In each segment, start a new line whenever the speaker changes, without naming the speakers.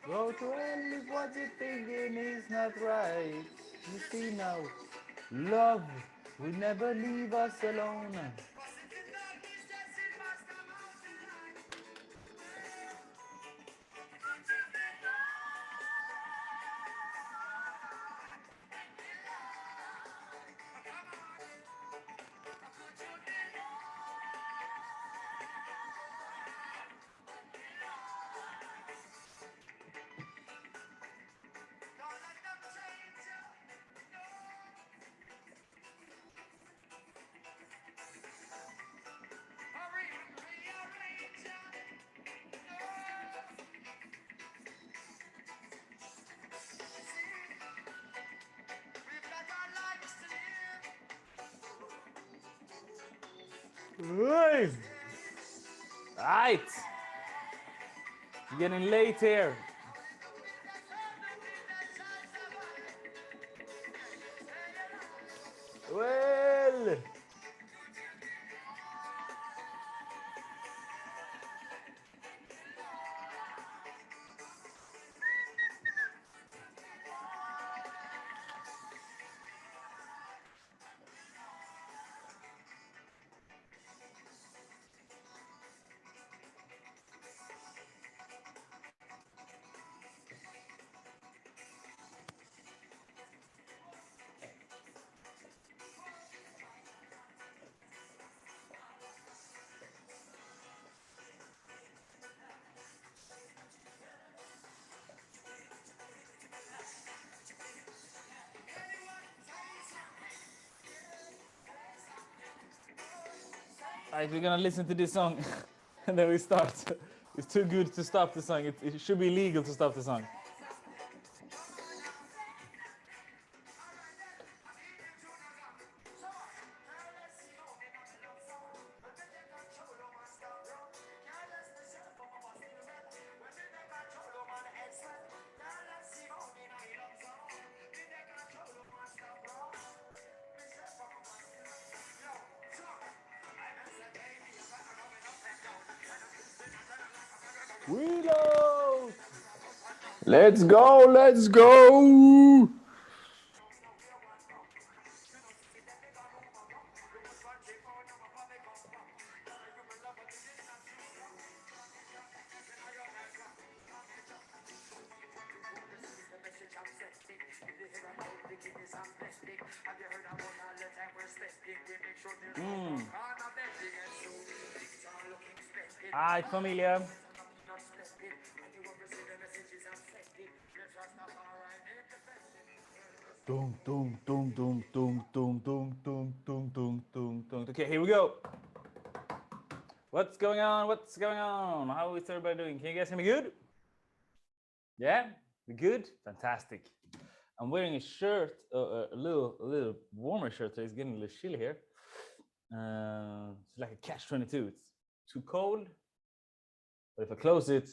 Go to hell if what you're thinking is not right. You see now, love will never leave us alone. Right. Right. Getting late here. Well. Alright, we're gonna listen to this song and then we start. It's too good to stop the song. It should be legal to stop the song. Reload! Let's go, let's go! Hi, familia. Dum, dum, dum, dum, dum, dum, dum, dum, dum, dum, dum, dum. Okay, here we go. What's going on? What's going on? How is everybody doing? Can you guys hear me good? Yeah? We good? Fantastic. I'm wearing a shirt, a little warmer shirt, so it's getting a little chilly here. It's like a catch-22. It's too cold, but if I close it,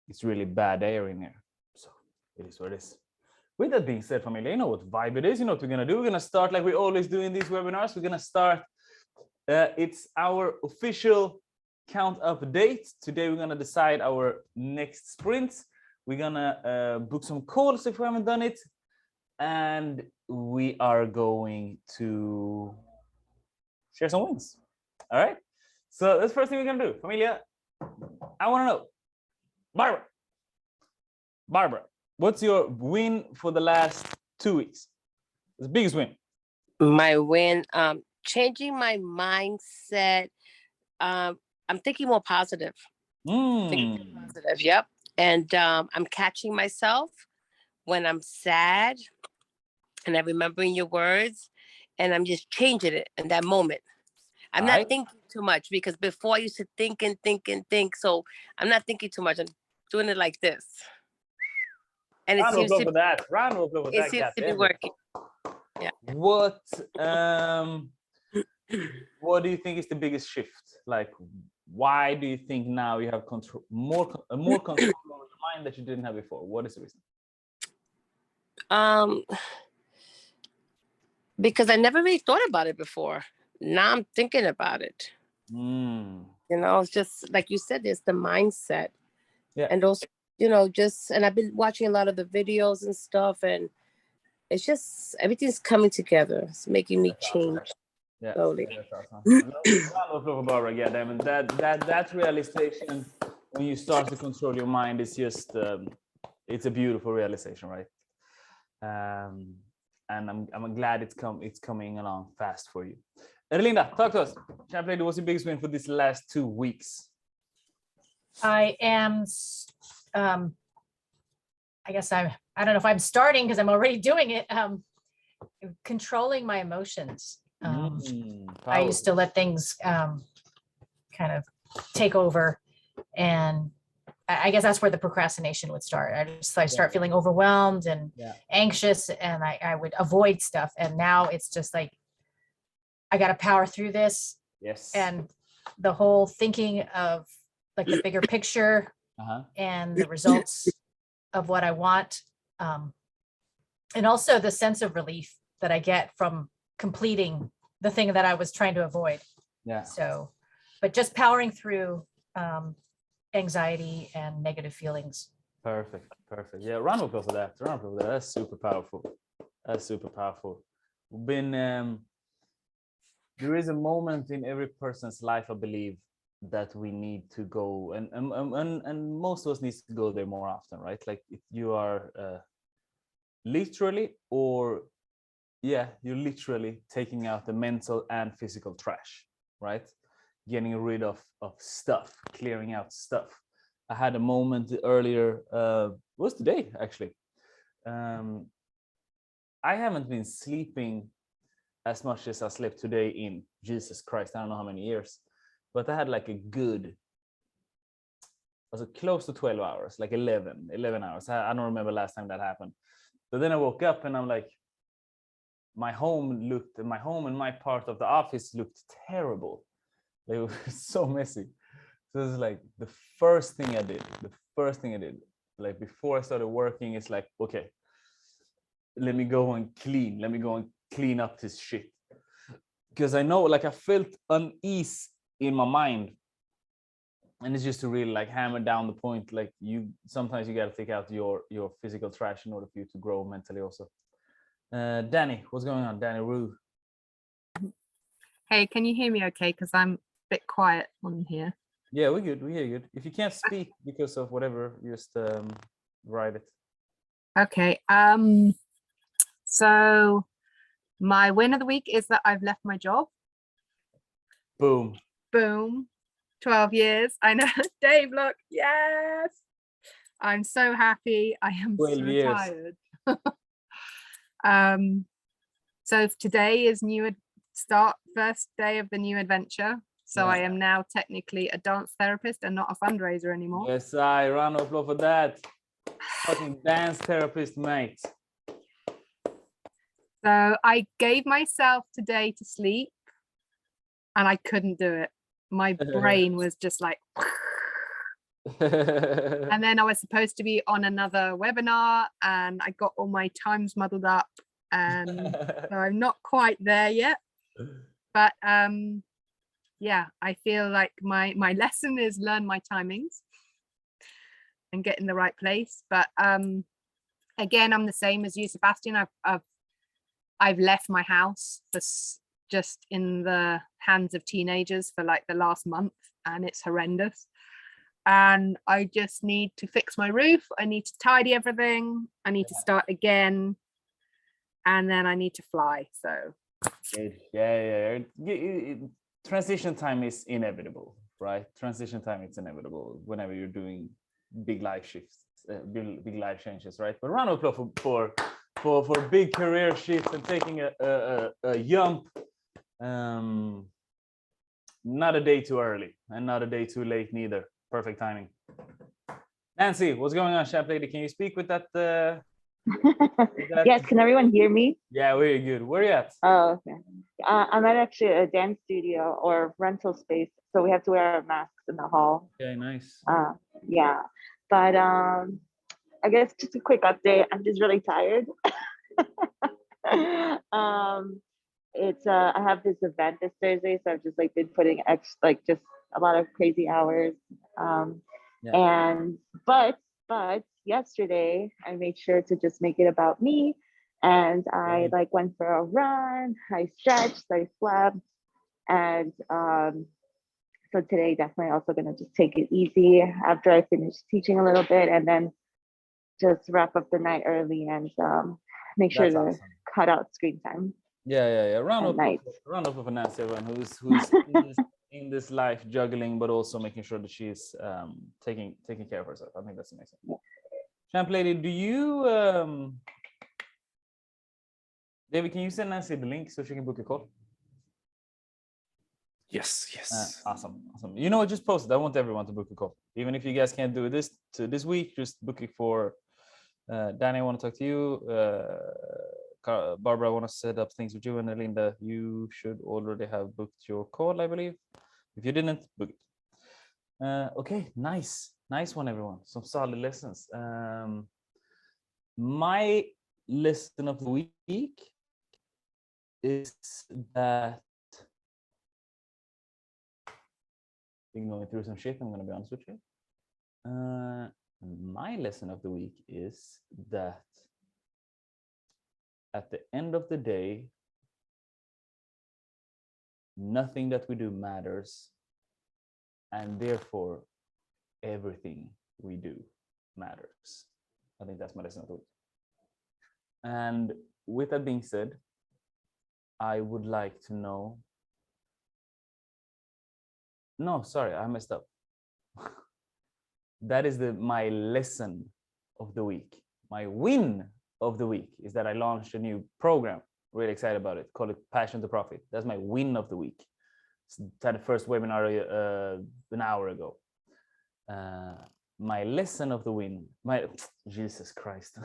it's really bad air in here. So it is what it is. With that being said, familia, you know what vibe it is. You know what we're gonna do. We're gonna start like we always do in these webinars. We're gonna start. It's our official count up date. Today we're gonna decide our next sprints. We're gonna book some calls if we haven't done it, and we are going to share some wins. All right. So that's the first thing we're gonna do, familia. I want to know, Barbara, what's your win for the last 2 weeks? The biggest win.
My win, changing my mindset. I'm thinking more positive. Thinking more positive. Yep. And I'm catching myself when I'm sad, and I'm remembering your words, and I'm just changing it in that moment. I'm not thinking too much, because before I used to think and think and think. So I'm not thinking too much. I'm doing it like this. And it seems to
with that. Round of applause with
it
that.
seems to be working. Yeah.
What do you think is the biggest shift? Like, why do you think now you have more control over your mind that you didn't have before? What is the reason?
Because I never really thought about it before. Now I'm thinking about it. You know, it's just like you said, it's the mindset.
Yeah.
And also just, and I've been watching a lot of the videos and stuff, and it's just, everything's coming together. It's making me change slowly.
That's awesome. Round of applause for Barbara. Yeah, I mean, that realization when you start to control your mind is just it's a beautiful realization, right? And I'm glad it's coming along fast for you. Erlinda, talk to us. Champion, what's your biggest win for these last 2 weeks?
I am, I guess I don't know if I'm starting because I'm already doing it. Controlling my emotions. I used to let things kind of take over, and I guess that's where the procrastination would start. I start feeling overwhelmed and anxious, and I would avoid stuff. And now it's just like, I got to power through this.
Yes.
And the whole thinking of like the bigger picture and the results of what I want. And also the sense of relief that I get from completing the thing that I was trying to avoid.
Yeah.
So, but just powering through anxiety and negative feelings.
Perfect. Yeah, round of applause for that. That's super powerful. There is a moment in every person's life, I believe, that we need to go, and most of us needs to go there more often, right? Like if you are literally, or you're literally taking out the mental and physical trash, right? Getting rid of stuff, clearing out stuff. I had a moment earlier, was today actually. I haven't been sleeping as much as I slept today in, Jesus Christ, I don't know how many years, but I had like a good, was it close to 12 hours, like 11 hours. I don't remember last time that happened. So then I woke up and I'm like, my home and my part of the office looked terrible. It was so messy. So it was like the first thing I did, like before I started working, it's like, okay, let me go and clean up this shit. Because I know, like, I felt unease in my mind. And it's just to really like hammer down the point, like sometimes you got to take out your physical trash in order for you to grow mentally also. Danny, what's going on? Danny Rue.
Hey, can you hear me okay? Because I'm a bit quiet on here.
Yeah, we're good. We hear you good. If you can't speak because of whatever, just write it.
Okay. So my win of the week is that I've left my job.
Boom.
12 years. I know. Dave, look. Yes. I'm so happy. I am
12
so
years.
tired. So today is first day of the new adventure. So I am now technically a dance therapist and not a fundraiser anymore.
Yes, I round of applause for that. Fucking dance therapist, mate.
So I gave myself today to sleep and I couldn't do it. My brain was just like, and then I was supposed to be on another webinar and I got all my times muddled up, and so I'm not quite there yet. But yeah, I feel like my lesson is learn my timings and get in the right place. But again, I'm the same as you, Sebastian. I've left my house for just in the hands of teenagers for like the last month, and it's horrendous. And I just need to fix my roof. I need to tidy everything. I need to start again, and then I need to fly. So
yeah. Transition time is inevitable, right? Transition time is inevitable whenever you're doing big life shifts, big life changes, right? But round of applause for big career shifts and taking a jump. Not a day too early and not a day too late neither. Perfect timing. Nancy, what's going on, Champ Lady? Can you speak with that?
Yes, can everyone hear me?
Yeah, we're good. Where are you at?
Oh, okay. I'm at actually a dance studio or rental space, so we have to wear our masks in the hall.
Okay, nice.
Yeah, but I guess just a quick update. I'm just really tired. I have this event this Thursday, so I've just like been putting just a lot of crazy hours. But But yesterday I made sure to just make it about me, and I like went for a run, I stretched, I slept, and so today definitely also going to just take it easy after I finish teaching a little bit, and then just wrap up the night early and make sure
That's
to
awesome.
cut out screen time.
Yeah.
Round
of Nancy, everyone who's in this life juggling, but also making sure that she's taking care of herself. I think that's amazing. Champ Lady, do you David, can you send Nancy the link so she can book a call?
Yes.
Awesome. You know what? Just post it. I want everyone to book a call. Even if you guys can't do this week, just book it for Danny. I want to talk to you. Barbara, I want to set up things with you, and Linda, you should already have booked your call, I believe. If you didn't, book it. Okay, nice one, everyone. Some solid lessons. My lesson of the week is that been going through some shit, I'm going to be honest with you. My lesson of the week is that at the end of the day, nothing that we do matters, and therefore everything we do matters. I think that's my lesson of the week. And with that being said, I would like to know. No, sorry, I messed up. That is my lesson of the week. My win of the week is that I launched a new program. Really excited about it. Call it Passion to Profit. That's my win of the week. Had the first webinar an hour ago. My lesson of the win, Jesus Christ.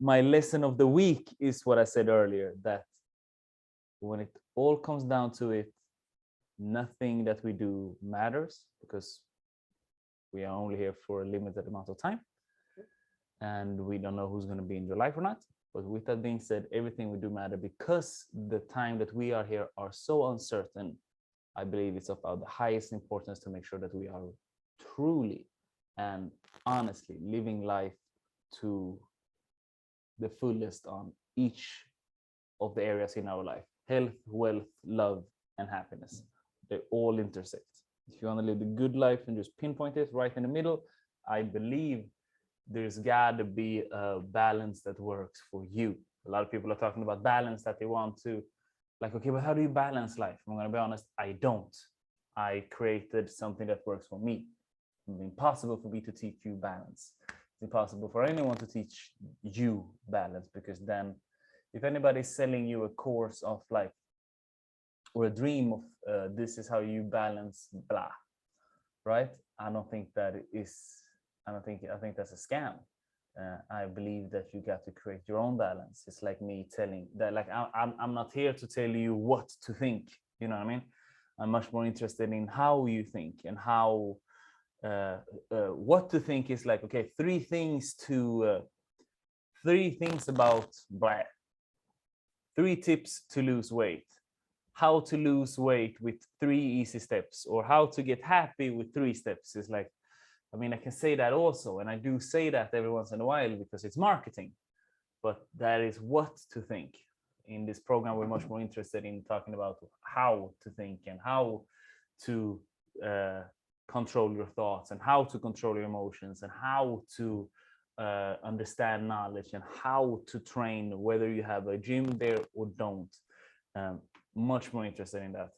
My lesson of the week is what I said earlier, that when it all comes down to it, nothing that we do matters, because we are only here for a limited amount of time, and we don't know who's going to be in your life or not. But with that being said, everything we do matter, because the time that we are here are so uncertain. I believe it's of the highest importance to make sure that we are truly and honestly living life to the fullest on each of the areas in our life: health, wealth, love, and happiness. They all intersect. If you want to live the good life and just pinpoint it right in the middle, I believe there's got to be a balance that works for you. A lot of people are talking about balance, that they want to, like, okay, but how do you balance life? I'm going to be honest, I don't. I created something that works for me. It's impossible for me to teach you balance. It's impossible for anyone to teach you balance, because then if anybody's selling you a course of like, or a dream of this is how you balance blah, right? I think that's a scam. I believe that you got to create your own balance. It's like me telling that, like, I'm not here to tell you what to think. You know what I mean? I'm much more interested in how you think, and how what to think is like, okay, three things about blah, 3 tips to lose weight, how to lose weight with 3 easy steps, or how to get happy with 3 steps. Is like, I mean, I can say that also, and I do say that every once in a while because it's marketing, but that is what to think. In this program, we're much more interested in talking about how to think, and how to control your thoughts, and how to control your emotions, and how to understand knowledge, and how to train, whether you have a gym there or don't. Much more interested in that.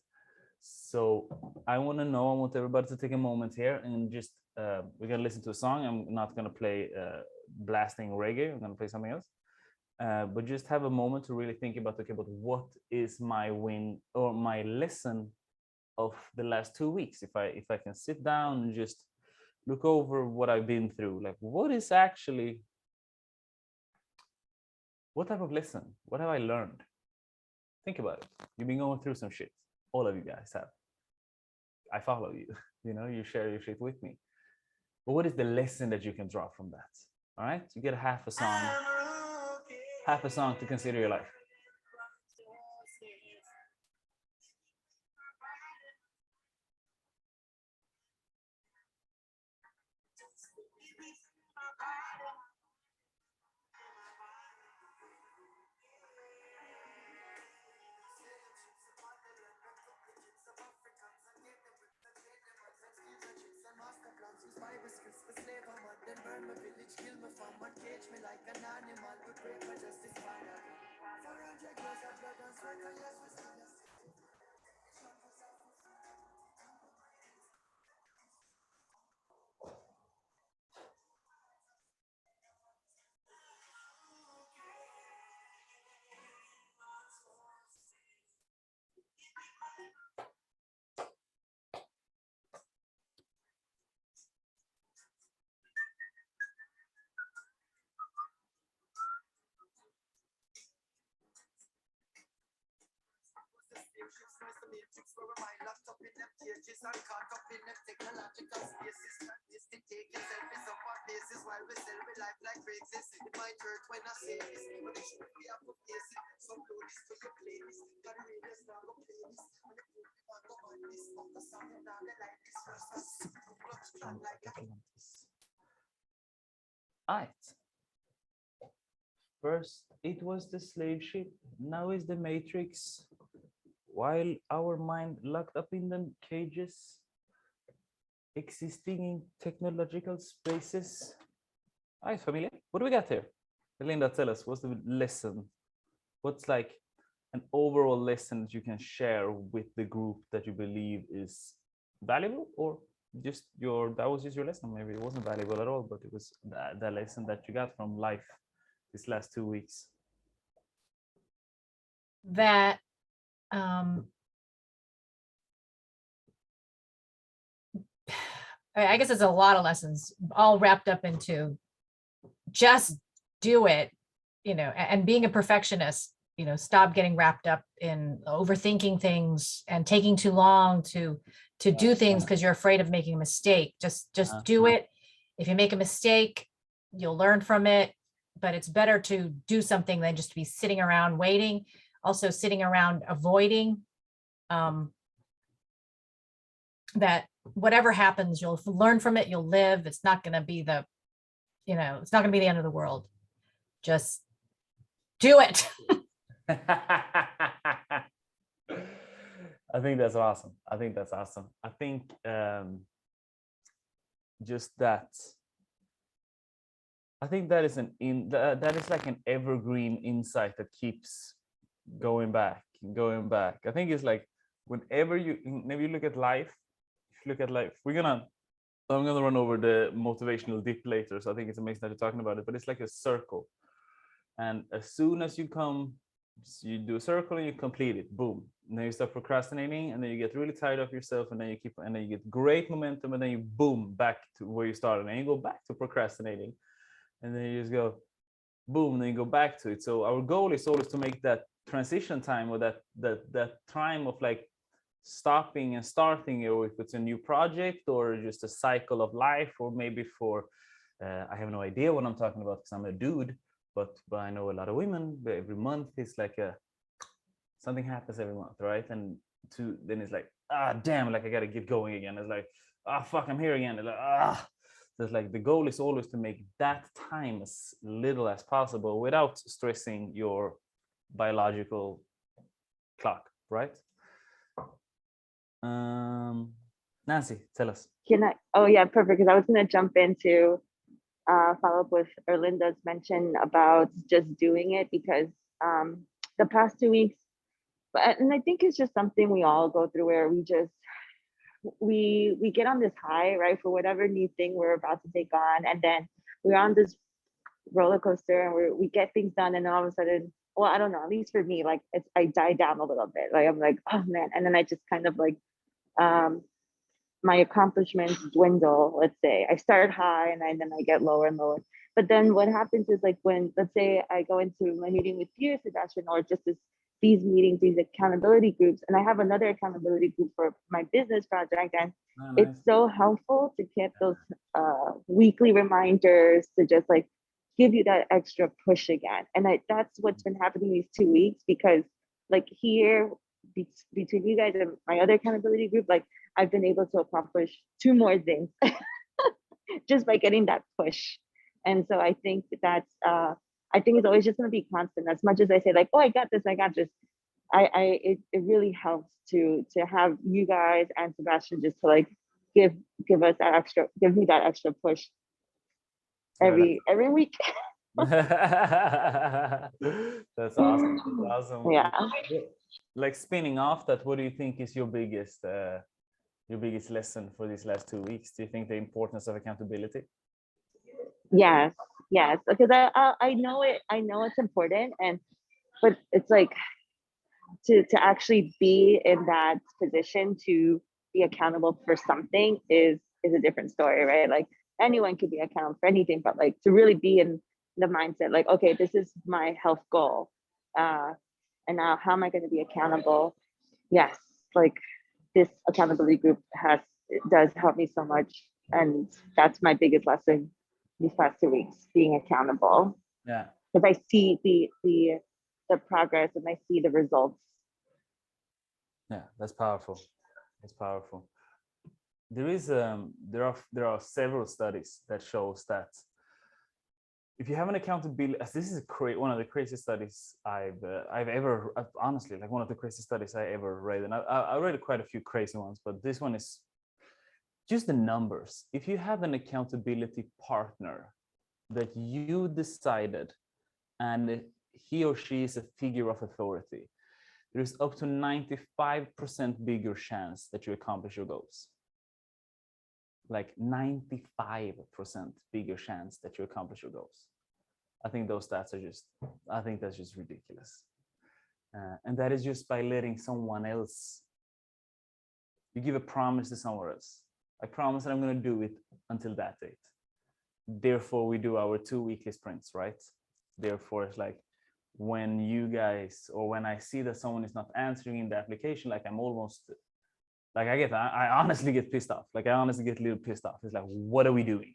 So I want everybody to take a moment here and just we're gonna listen to a song. I'm not gonna play blasting reggae. I'm gonna play something else. But just have a moment to really think about, okay, but what is my win or my lesson of the last 2 weeks? If I can sit down and just look over what I've been through, like, what type of lesson? What have I learned? Think about it. You've been going through some shit. All of you guys have. I follow you. You know, you share your shit with me. But what is the lesson that you can draw from that? All right, you get half a song to consider your life. Alright. First, it was the slave ship. Now is the matrix. While our mind locked up in the cages, existing in technological spaces. All right, familia. What do we got here? Linda, tell us, what's the lesson? What's like an overall lesson that you can share with the group that you believe is valuable, or just that was just your lesson? Maybe it wasn't valuable at all, but it was the lesson that you got from life these last 2 weeks.
That I guess it's a lot of lessons all wrapped up into just do it, and being a perfectionist, stop getting wrapped up in overthinking things and taking too long to do things because you're afraid of making a mistake. Just do it. If you make a mistake, you'll learn from it, but it's better to do something than just to be sitting around waiting. Also sitting around avoiding, that whatever happens, you'll learn from it, you'll live. It's not going to be it's not going to be the end of the world. Just do it.
I think that's awesome. I think just that. I think that is that is like an evergreen insight that keeps going back. I think it's like whenever you look at life, I'm gonna run over the motivational dip later, so I think it's amazing that you're talking about it, but it's like a circle. And as soon as you do a circle and you complete it, boom. And then you start procrastinating, and then you get really tired of yourself, and then you get great momentum, and then you boom back to where you started, and then you go back to procrastinating, and then you just go boom, and then you go back to it. So our goal is always to make that transition time, or that time of like stopping and starting, or if it's a new project or just a cycle of life, or maybe for I have no idea what I'm talking about because I'm a dude, but I know a lot of women. Every month it's like something happens every month, right? And then it's like, damn, like I gotta get going again. It's like, fuck, I'm here again. It's like, so it's like the goal is always to make that time as little as possible without stressing your biological clock, right? Nancy, tell us.
Can I? Oh yeah, perfect. Because I was going to jump into follow up with Erlinda's mention about just doing it, because the past 2 weeks, and I think it's just something we all go through, where we get on this high, right, for whatever new thing we're about to take on, and then we're on this roller coaster, and we get things done, and then all of a sudden, well, I don't know, at least for me, like I die down a little bit, like I'm like, oh man, and then I just kind of like my accomplishments dwindle. Let's say I start high and then I get lower and lower. But then what happens is, like, when, let's say I go into my meeting with you, Sebastian, or just these meetings, these accountability groups, and I have another accountability group for my business project, and it's so helpful to get those weekly reminders to just like give you that extra push again. And that's what's been happening these 2 weeks, because like here between you guys and my other accountability group, like I've been able to accomplish 2 more things just by getting that push. And so I think that's I think it's always just going to be constant. As much as I say like, oh, I got this, it really helps to have you guys and Sebastian just to like give give me that extra push every week.
That's awesome. That's awesome.
Yeah.
Like spinning off that, what do you think is your biggest lesson for these last 2 weeks? Do you think the importance of accountability?
Yes, because I know it's important, but it's like to actually be in that position to be accountable for something is a different story, right? Like anyone could be accountable for anything, but like to really be in the mindset, like, okay, this is my health goal, and now how am I going to be accountable? Yes, like this accountability group does help me so much, and that's my biggest lesson these past 2 weeks, being accountable.
Yeah,
because I see the progress and I see the results.
Yeah, that's powerful. That's powerful. There are several studies that shows that if you have an accountability, this is one of the craziest studies I've honestly, like one of the craziest studies I ever read, and I read quite a few crazy ones, but this one is just the numbers. If you have an accountability partner that you decided, and he or she is a figure of authority, there is up to 95% bigger chance that you accomplish your goals. Like 95% bigger chance that you accomplish your goals. I think those stats are I think that's just ridiculous. And that is just by letting someone else, you give a promise to someone else. I promise that I'm going to do it until that date. Therefore, we do our 2 weekly sprints, right? Therefore, it's like when you guys, or when I see that someone is not answering in the application, like I'm almost, like I honestly get pissed off. Like I honestly get a little pissed off. It's like, what are we doing?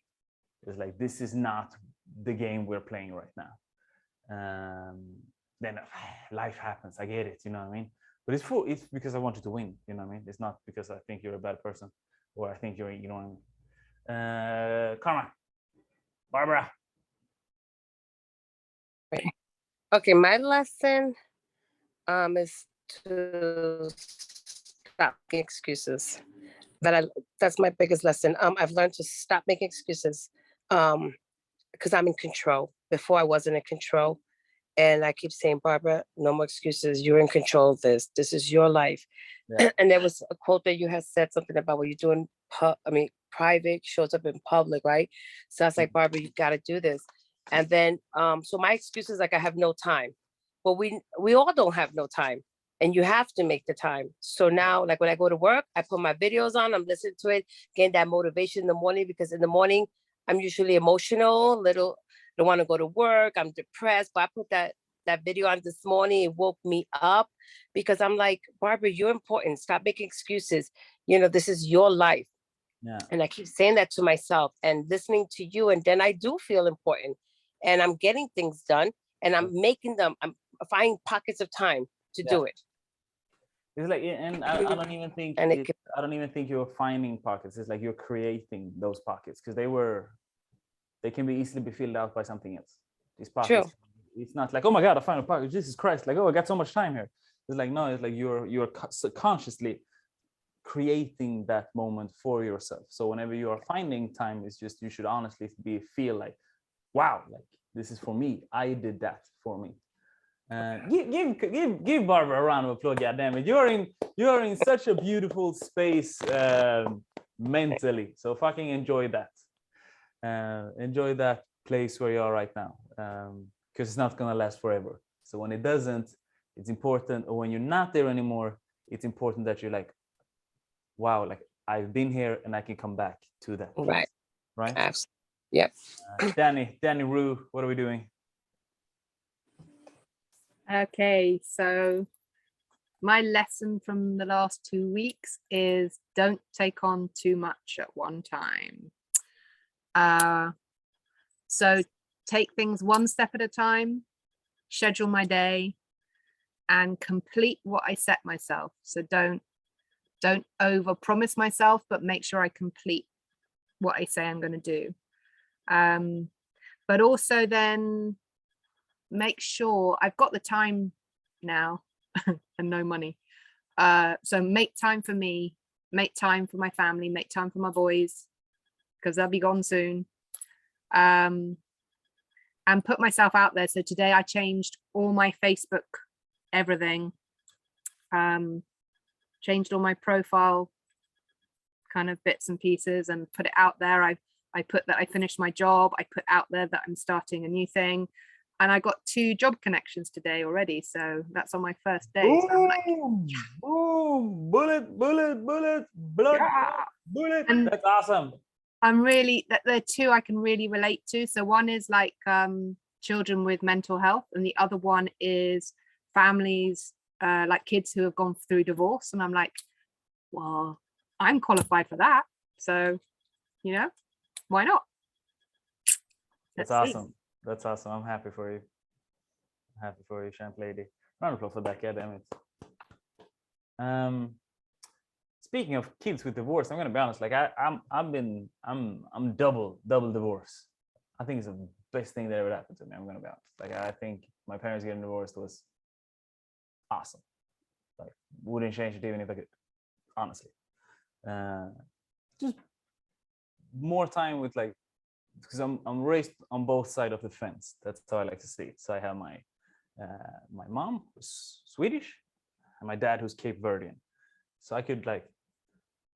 It's like, this is not the game we're playing right now. Then life happens. I get it, you know what I mean? But it's because I want you to win, you know what I mean? It's not because I think you're a bad person, or I think you're, you know what I mean? Karma, Barbara.
Okay, my lesson is to stop making excuses. That's my biggest lesson. I've learned to stop making excuses because I'm in control. Before I wasn't in control. And I keep saying, Barbara, no more excuses. You're in control of this. This is your life. Yeah. And there was a quote that you had said something about what you're doing, private shows up in public, right? So I was like, Barbara, you got to do this. And then, so my excuse is like, I have no time. But we all don't have no time. And you have to make the time. So now, like when I go to work, I put my videos on, I'm listening to it, getting that motivation in the morning, because in the morning, I'm usually emotional, don't want to go to work, I'm depressed, but I put that video on this morning. It woke me up because I'm like, Barbara, you're important. Stop making excuses. You know, this is your life. Yeah. And I keep saying that to myself and listening to you. And then I do feel important and I'm getting things done and I'm making them, I'm finding pockets of time to do it.
It's like, and I don't even think, I don't even think you're finding pockets. It's like you're creating those pockets because they can be easily be filled out by something else. These pockets, it's not like, oh my God, I found a pocket. Jesus Christ, like, oh, I got so much time here. It's like, no, it's like you're consciously creating that moment for yourself. So whenever you are finding time, it's just, you should honestly feel like, wow, like this is for me. I did that for me. Give Barbara a round of applause. God damn it, you're in such a beautiful space mentally. So fucking enjoy that. Enjoy that place where you are right now, because it's not gonna last forever. So when it doesn't, it's important, or when you're not there anymore, it's important that you're like, wow, like I've been here and I can come back to that place. Right?
Absolutely. Yep.
Danny Rue, what are we doing?
Okay, so my lesson from the last 2 weeks is don't take on too much at one time. So take things one step at a time, schedule my day, and complete what I set myself. So don't over promise myself, but make sure I complete what I say I'm going to do. But also then make sure I've got the time now and no money. So make time for me, make time for my family, make time for my boys, because they'll be gone soon. And put myself out there. So today I changed all my Facebook, everything. Changed all my profile kind of bits and pieces and put it out there. I put that I finished my job. I put out there that I'm starting a new thing. And I got 2 job connections today already. So that's on my first day.
Boom,
So I'm like,
boom, bullet, blood,
yeah.
bullet.
And
that's awesome.
I'm really, there are 2 I can really relate to. So one is like children with mental health, and the other one is families, like kids who have gone through divorce. And I'm like, well, I'm qualified for that. So, you know, why not?
That's
Let's see.
awesome. That's awesome. I'm happy for you. Happy for you, champ lady. Round of applause for that. Yeah, damn it. Speaking of kids with divorce, I'm gonna be honest. Like I'm double divorce. I think it's the best thing that ever happened to me. I'm gonna be honest. Like I think my parents getting divorced was awesome. Like wouldn't change it even if I could. Honestly, just more time with like, because I'm raised on both sides of the fence. That's how I like to see it. So I have my mom who's Swedish and my dad who's Cape Verdean. So I could like,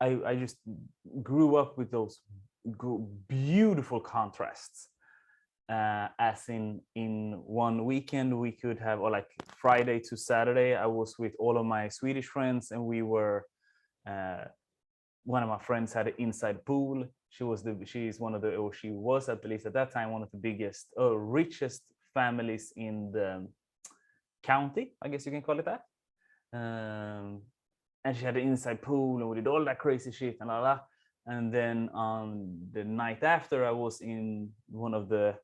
I just grew up with those beautiful contrasts. As in one weekend we could have, or like Friday to Saturday, I was with all of my Swedish friends, and we were, one of my friends had an inside pool. She was at least at that time one of the biggest, richest families in the county, I guess you can call it that. And she had an inside pool, and we did all that crazy shit and la. And then on the night after, I was in one of the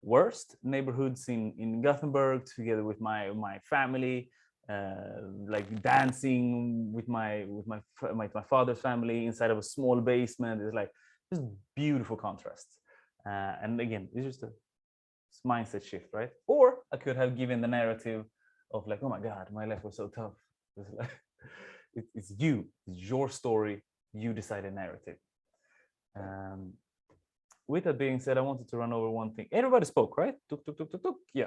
worst neighborhoods in Gothenburg together with my family, like dancing with my father's family inside of a small basement. It's like just beautiful contrasts. And again, it's just a mindset shift, right? Or I could have given the narrative of like, oh my God, my life was so tough. It's like, it's your story, you decide a narrative. With that being said, I wanted to run over one thing. Everybody spoke, right? Tuk, tuk, tuk, tuk, tuk. Yeah.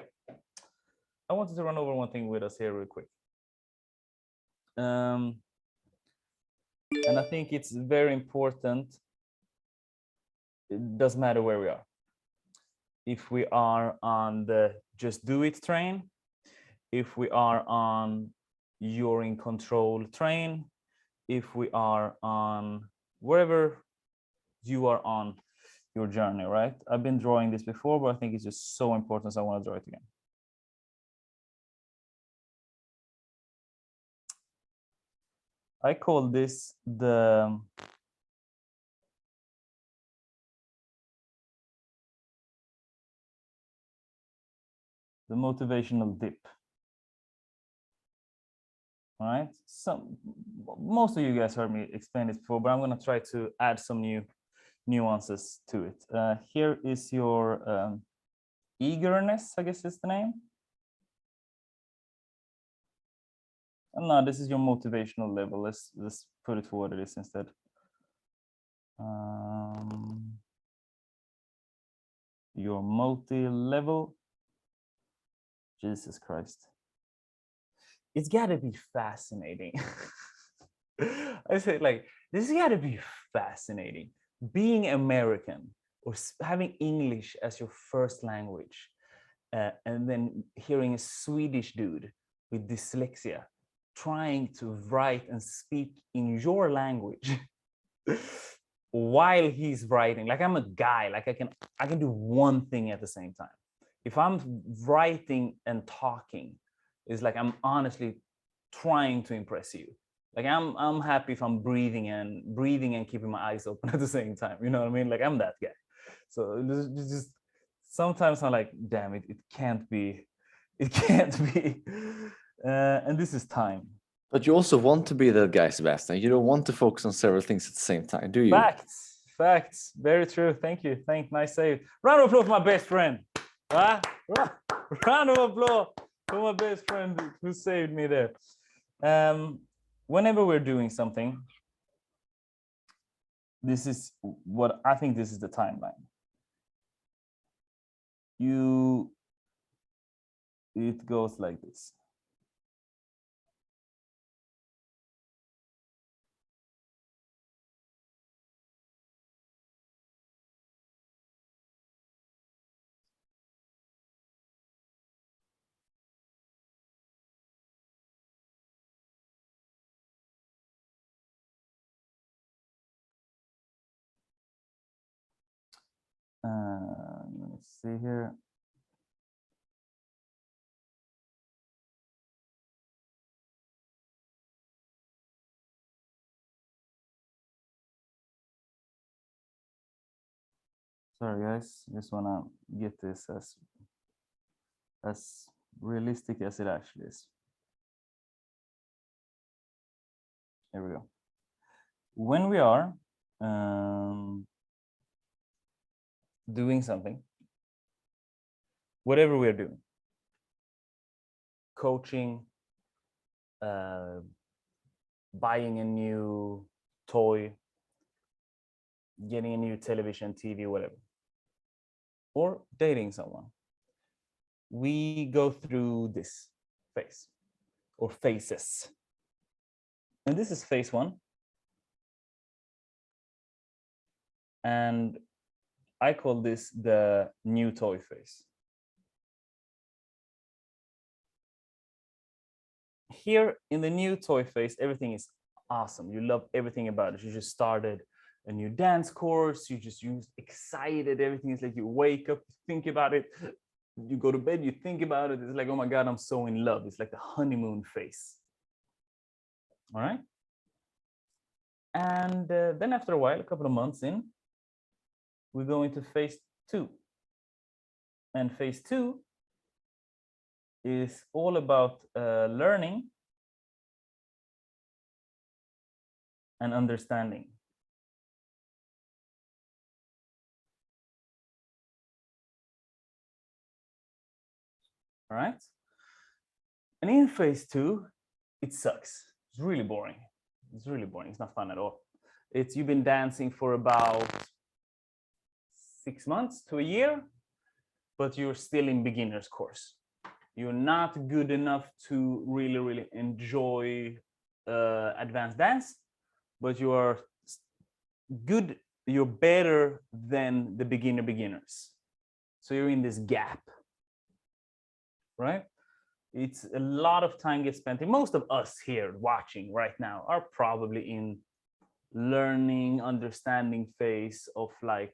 I wanted to run over one thing with us here real quick. And I think it's very important. It doesn't matter where we are. If we are on the just do it train, if we are on you're in control train, if we are on wherever you are on your journey, right? I've been drawing this before, but I think it's just so important, so I want to draw it again. I call this the motivational dip. All right, most of you guys heard me explain this before, but I'm going to try to add some new nuances to it. Here is your eagerness, I guess is the name. No, this is your motivational level. Let's put it for what it is instead. Your multi-level. Jesus Christ. It's got to be fascinating. I say like, this has got to be fascinating. Being American or having English as your first language, and then hearing a Swedish dude with dyslexia trying to write and speak in your language while he's writing. Like I'm a guy, like I can do one thing at the same time. If I'm writing and talking, it's like I'm honestly trying to impress you. Like I'm happy if I'm breathing and keeping my eyes open at the same time. You know what I mean? Like I'm that guy. So it's just sometimes I'm like, damn it, it can't be. And this is time.
But you also want to be the guy, Sebastian. You don't want to focus on several things at the same time, do you?
Facts. Very true. Thank you. Nice save. Round of applause for my best friend. Round of applause for my best friend who saved me there. Whenever we're doing something, this is what I think. This is the timeline. It goes like this. Let's see here. Sorry, guys. Just wanna get this as realistic as it actually is. Here we go. When we are doing something, whatever we're doing, coaching, buying a new toy, getting a new television, TV, whatever, or dating someone, we go through this phase or phases. And this is phase 1. And I call this the new toy phase. Here in the new toy phase, everything is awesome. You love everything about it. You just started a new dance course. You're excited. Everything is like you wake up, think about it. You go to bed, you think about it. It's like, oh my God, I'm so in love. It's like the honeymoon phase. All right. And then after a while, a couple of months in, we go into phase 2. And phase 2 is all about learning and understanding. All right. And in phase 2, it sucks. It's really boring. It's really boring. It's not fun at all. You've been dancing for about 6 months to a year, but you're still in beginner's course. You're not good enough to really enjoy advanced dance, but you are good. You're better than the beginners. So you're in this gap, right? It's a lot of time gets spent. And most of us here watching right now are probably in learning, understanding phase of like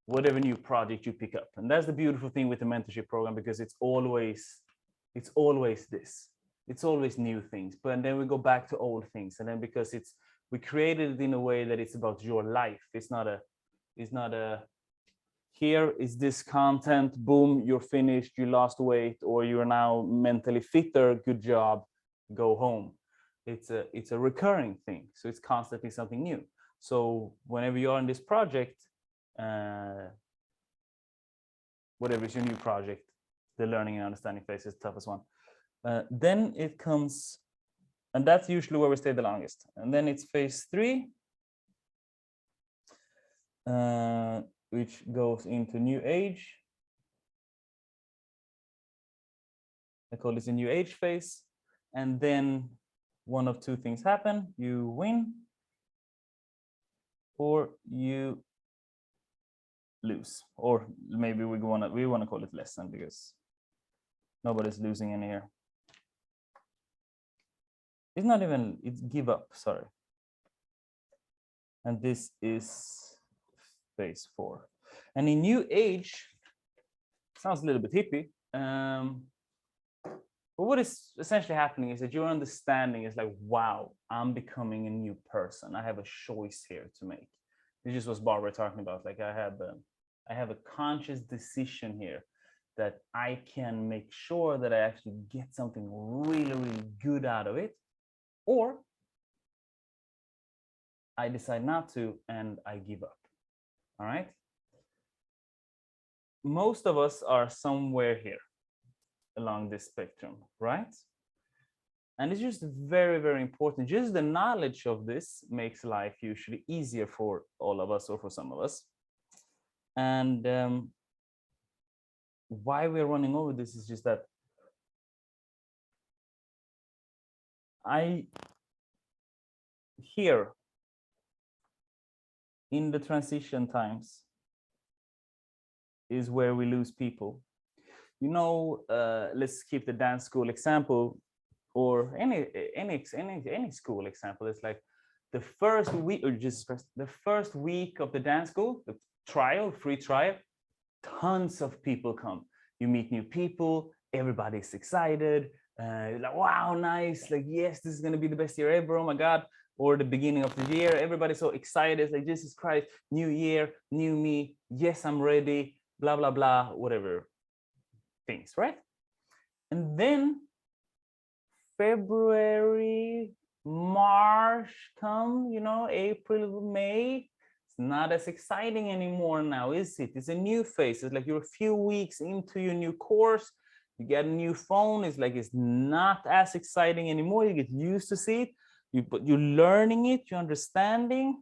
whatever new project you pick up. And that's the beautiful thing with the mentorship program, because it's always this. It's always new things. But then we go back to old things. And then because we created it in a way that it's about your life. It's not a here is this content, boom, you're finished, you lost weight, or you're now mentally fitter, good job, go home. It's a recurring thing. So it's constantly something new. So whenever you're in this project, whatever is your new project, the learning and understanding phase is the toughest one. Then it comes, and that's usually where we stay the longest. And then it's phase 3, which goes into new age. I call this a new age phase. And then one of two things happen: you win or you lose, or maybe we want to call it lesson, because nobody's losing in here. It's not even, it's give up, sorry. And this is phase 4. And in new age, sounds a little bit hippie, but what is essentially happening is that your understanding is like, wow, I'm becoming a new person. I have a choice here to make. This is what Barbara talking about. Like I have a conscious decision here that I can make sure that I actually get something really good out of it, or I decide not to and I give up. All right. Most of us are somewhere here along this spectrum, right? And it's just very, very important. Just the knowledge of this makes life usually easier for all of us, or for some of us. And why we're running over this is just that I hear in the transition times is where we lose people. You know, let's keep the dance school example, or any school example. It's like the first week, or just the first week of the dance school, the trial, free trial, tons of people come. You meet new people, everybody's excited, like, wow, nice, like, yes, this is going to be the best year ever, oh my god. Or the beginning of the year, everybody's so excited, like, Jesus Christ, new year, new me, yes, I'm ready, blah blah blah, whatever things, right? And then February, March come, you know, April, May, it's not as exciting anymore now, is it? It's a new phase. It's like you're a few weeks into your new course, you get a new phone, it's like it's not as exciting anymore. You get used to see it, but you're learning it, you're understanding.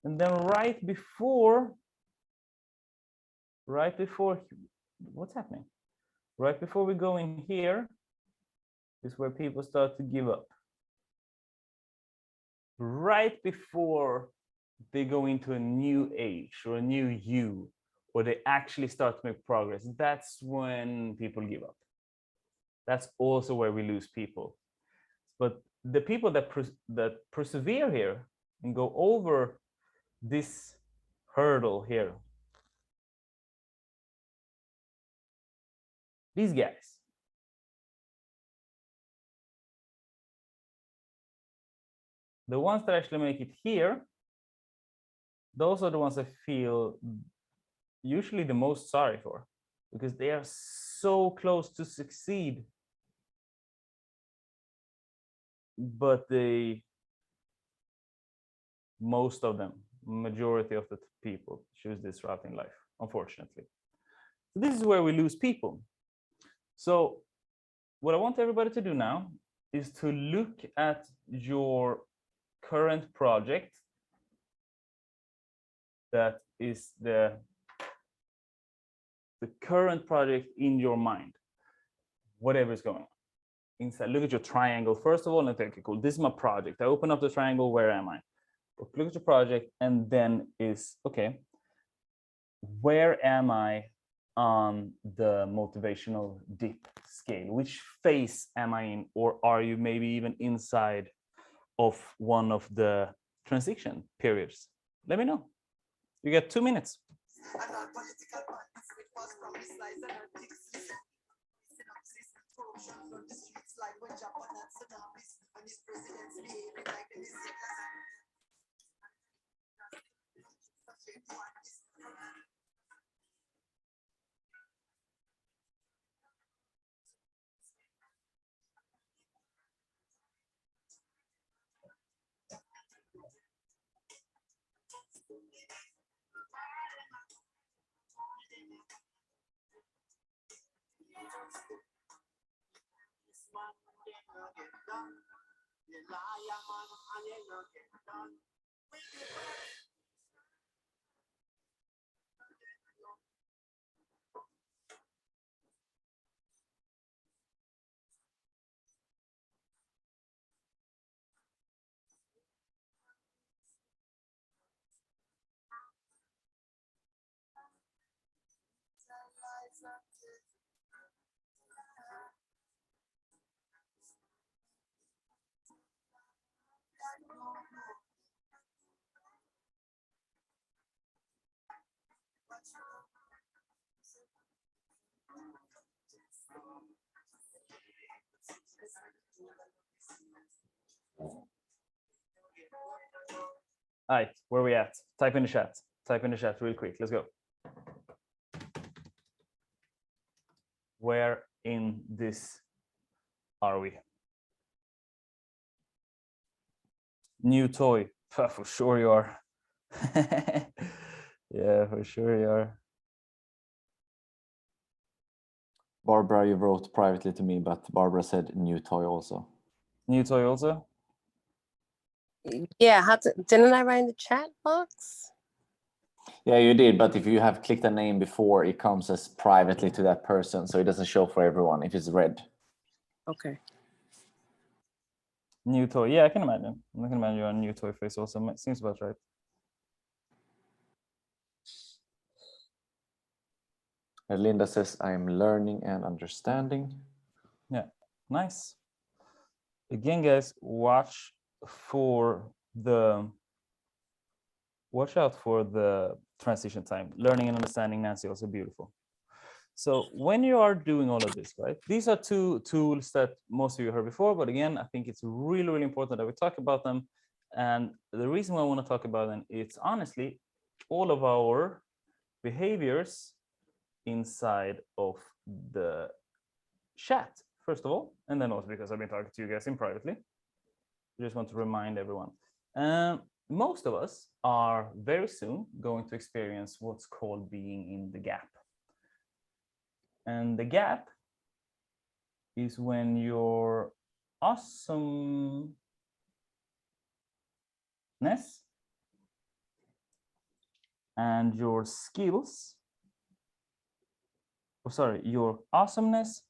And then right before, what's happening? Right before we go in here is where people start to give up. Right before they go into a new age or a new you, or they actually start to make progress, that's when people give up. That's also where we lose people. But the people that persevere here and go over this hurdle here, these guys, the ones that actually make it here, those are the ones I feel usually the most sorry for, because they are so close to succeed, but most of them, majority of the people, choose this route in life, unfortunately. So this is where we lose people. So what I want everybody to do now is to look at your current project, that is the current project in your mind, whatever is going on inside. Look at your triangle first of all and think, okay, cool, this is my project. I open up the triangle, where am I? Look at your project, and then is, okay, where am I on the motivational dip scale? Which phase am I in? Or are you maybe even inside of one of the transition periods? Let me know. You get 2 minutes. All right, where are we at? Type in the chat. Type in the chat real quick. Let's go. Where in this are we? New toy. For sure you are. Yeah, for sure you are.
Barbara, you wrote privately to me, but Barbara said new toy also.
New toy also?
Yeah, didn't I write in the chat box?
Yeah, you did, but if you have clicked a name before, it comes as privately to that person, so it doesn't show for everyone if it's red.
Okay.
New toy. Yeah, I can imagine. I can imagine you're on new toy face also. Seems about right.
And Linda says, I'm learning and understanding.
Yeah, nice. Again, guys, watch out for the transition time. Learning and understanding, Nancy, also beautiful. So when you are doing all of this, right, these are two tools that most of you heard before, but again, I think it's really, really important that we talk about them. And the reason why I want to talk about them, it's honestly all of our behaviors inside of the chat, first of all, and then also because I've been talking to you guys in privately. I just want to remind everyone. Most of us are very soon going to experience what's called being in the gap. And the gap is when your awesomeness and your skills, your awesomeness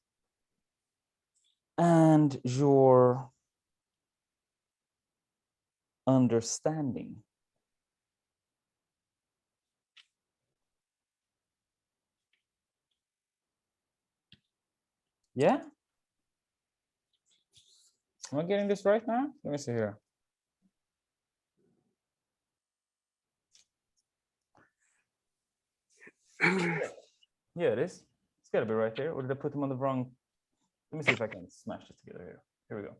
and your understanding yeah. Am I getting this right now? Let me see here. Yeah, it is. It's got to be right there. Or did I put them on the wrong? Let me see if I can smash this together here. Here we go.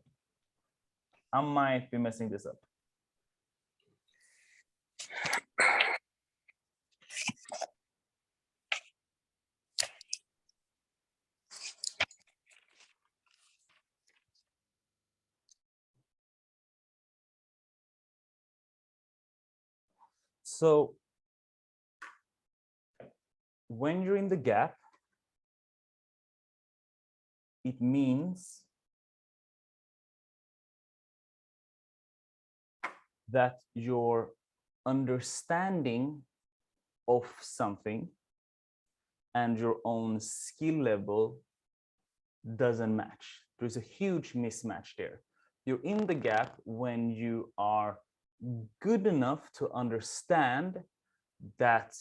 I might be messing this up. So when you're in the gap, it means that your understanding of something and your own skill level doesn't match. There's a huge mismatch there. You're in the gap when you are good enough to understand that,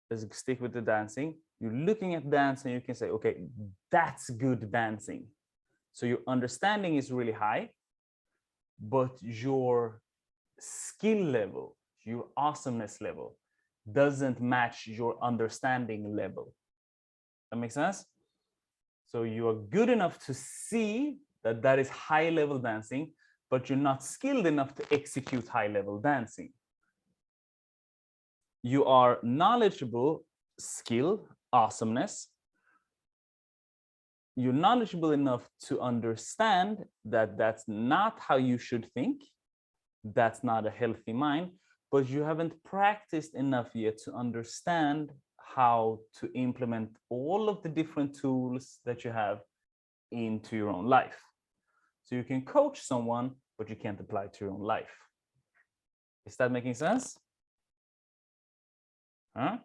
let's stick with the dancing, you're looking at dance and you can say, okay, that's good dancing. So your understanding is really high, but your skill level, your awesomeness level doesn't match your understanding level. That makes sense? So you are good enough to see that that is high level dancing, but you're not skilled enough to execute high level dancing. You are knowledgeable, skill, awesomeness. You're knowledgeable enough to understand that that's not how you should think. That's not a healthy mind, but you haven't practiced enough yet to understand how to implement all of the different tools that you have into your own life. So you can coach someone, but you can't apply it to your own life. Is that making sense? Huh?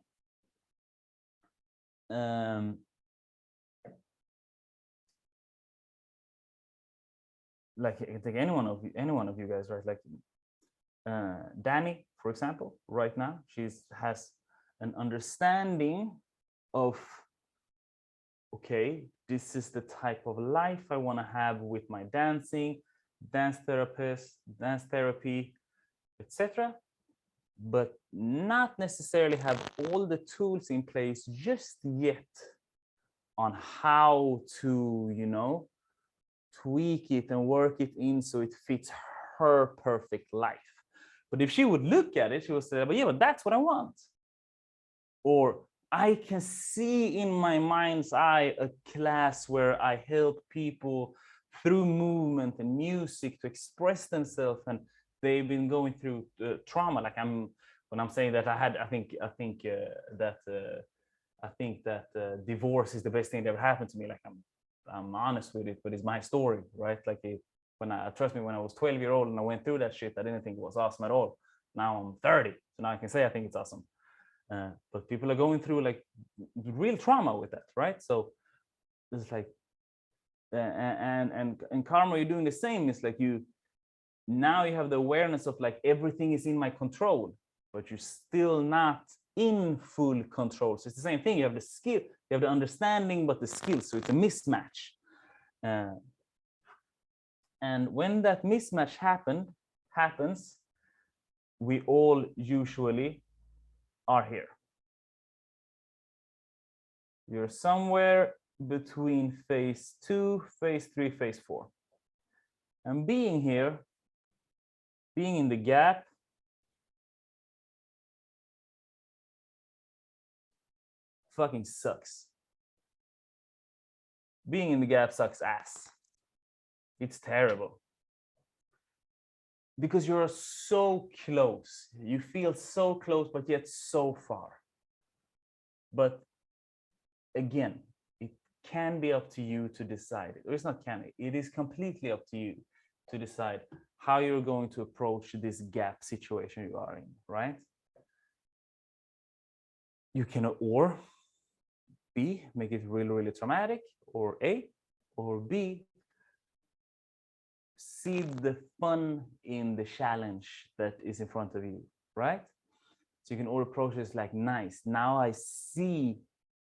Like I think any one of you guys, right? Like Danny, for example, right now, has an understanding of, okay, this is the type of life I want to have with my dancing, dance therapist, dance therapy, etc. But not necessarily have all the tools in place just yet on how to, you know, tweak it and work it in so it fits her perfect life. But if she would look at it, she would say, but yeah, but that's what I want. Or I can see in my mind's eye a class where I help people through movement and music to express themselves, and they've been going through trauma. Like when I'm saying that I think that divorce is the best thing that ever happened to me. Like I'm honest with it, but it's my story, right? Like trust me, when I was 12-year-old and I went through that shit, I didn't think it was awesome at all. Now I'm 30, so now I can say I think it's awesome. But people are going through like real trauma with that, right? So it's like, and karma, you're doing the same. It's like now you have the awareness of like everything is in my control, but you're still not in full control. So it's the same thing. You have the skill, you have the understanding, but the skills. So it's a mismatch. And when that mismatch happens, we all usually are here. You're somewhere between phase 2, phase 3, phase 4. And being here, being in the gap, fucking sucks. Being in the gap sucks ass. It's terrible. Because you're so close. You feel so close, but yet so far. But again, it can be up to you to decide. Or it's not can, it is completely up to you to decide how you're going to approach this gap situation you are in, right? You can or B, make it really, really traumatic, or A, or B, see the fun in the challenge that is in front of you, right? So you can all approach this like, nice, now I see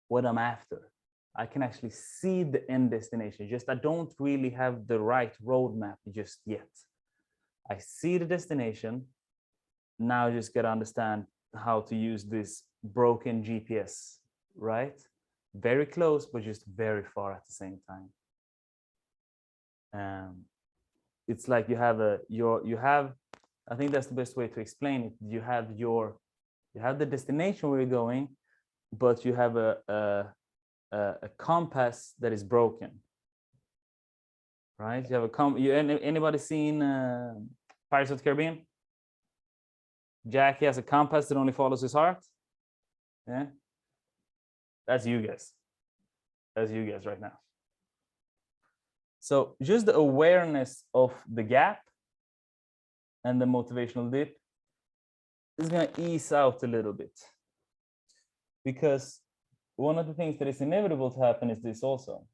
what I'm after. I can actually see the end destination, just I don't really have the right roadmap just yet. I see the destination, now I just gotta understand how to use this broken GPS, right? Very close, but just very far at the same time. It's like you have I think that's the best way to explain it. You have the destination where you're going, but you have a compass that is broken, right? You have anybody seen Pirates of the Caribbean? Jack, he has a compass that only follows his heart. Yeah, that's you guys. That's you guys right now. So just the awareness of the gap and the motivational dip is going to ease out a little bit, because one of the things that is inevitable to happen is this also.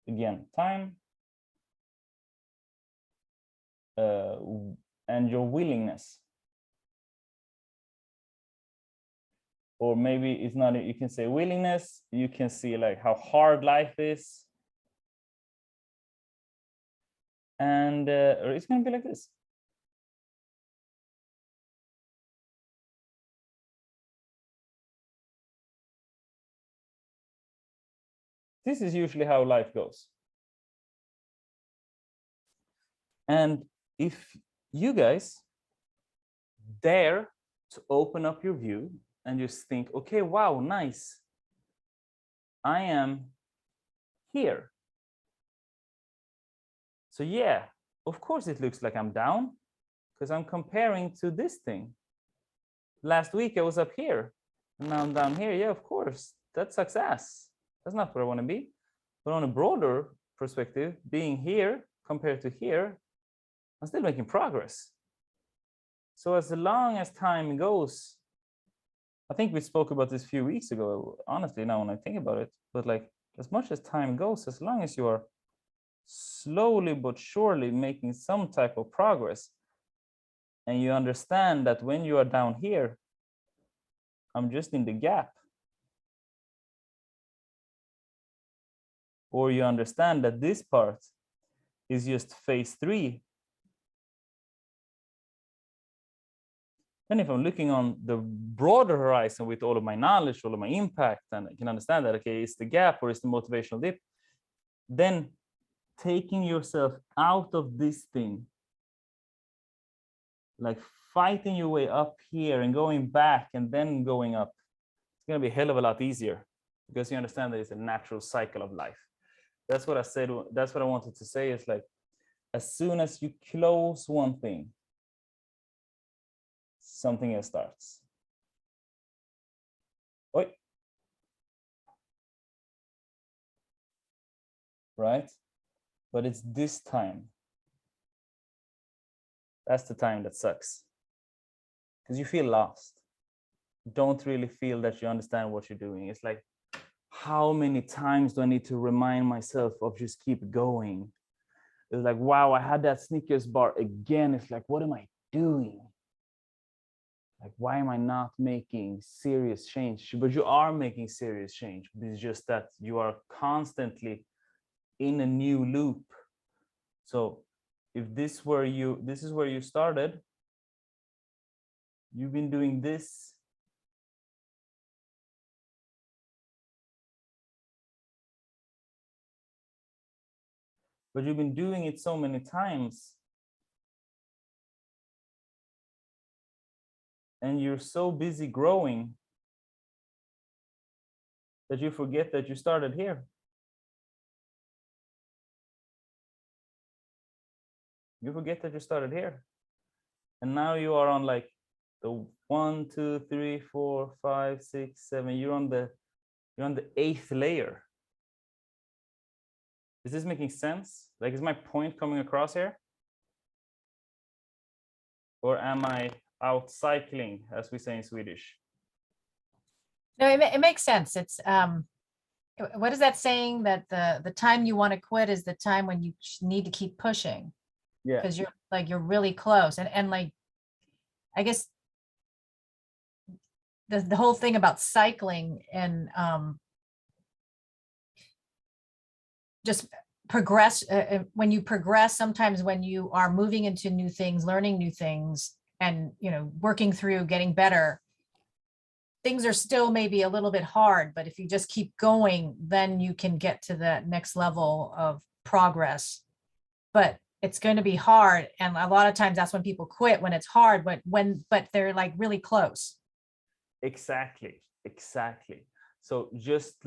Again, time and your willingness. Or maybe it's not, you can say willingness, you can see like how hard life is. And or it's going to be like this. This is usually how life goes. And if you guys dare to open up your view and just think, okay, wow, nice. I am here. So yeah, of course it looks like I'm down because I'm comparing to this thing. Last week I was up here and now I'm down here. Yeah, of course, that sucks ass. That's not where I want to be. But on a broader perspective, being here compared to here, I'm still making progress. So as long as time goes, I think we spoke about this a few weeks ago, honestly, now when I think about it, but like as much as time goes, as long as you are slowly but surely making some type of progress, and you understand that when you are down here, I'm just in the gap. Or you understand that this part is just phase 3. And if I'm looking on the broader horizon with all of my knowledge, all of my impact, and I can understand that, okay, it's the gap or it's the motivational dip, then taking yourself out of this thing, like fighting your way up here and going back and then going up, it's going to be a hell of a lot easier because you understand that it's a natural cycle of life. That's what I said. That's what I wanted to say. Is like, as soon as you close one thing, something else starts. Oi. Right? But it's this time. That's the time that sucks. Because you feel lost. You don't really feel that you understand what you're doing. It's like, how many times do I need to remind myself of just keep going? It's like, wow, I had that Snickers bar again. It's like, what am I doing? Like, why am I not making serious change? But you are making serious change. It's just that you are constantly in a new loop. So if this is where you started, you've been doing this. But you've been doing it so many times. And you're so busy growing that you forget that you started here. You forget that you started here. And now you are on like the 1, 2, 3, 4, 5, 6, 7. You're on the 8th layer. Is this making sense? Like, is my point coming across here? Or am I out cycling, as we say in Swedish?
No, it makes sense. It's what is that saying, that the time you want to quit is the time when you need to keep pushing?
Yeah.
Because you're really close. And like, I guess the whole thing about cycling and just progress, when you progress, sometimes when you are moving into new things, learning new things, and working through getting better, things are still maybe a little bit hard, but if you just keep going, then you can get to that next level of progress. But it's going to be hard, and a lot of times that's when people quit, when it's hard, but they're like really close.
Exactly. So just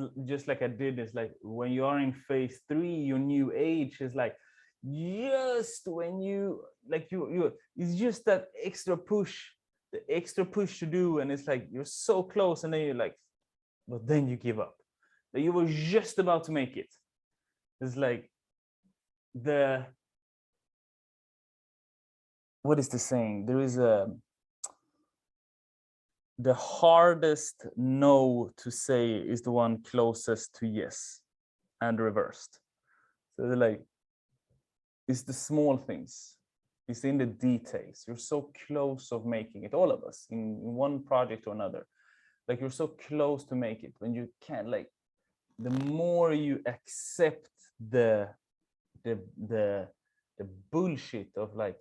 like I did, it's like when you are in phase 3, your new age is like just when you like you it's just that extra push, the extra push to do, and it's like you're so close, and then you're like, but then you give up. Like you were just about to make it. It's like what is the saying? There is the hardest no to say is the one closest to yes, and reversed. So they're like, it's the small things, it's in the details. You're so close of making it, all of us, in one project or another. Like you're so close to make it, when you can't, like, the more you accept the bullshit of like,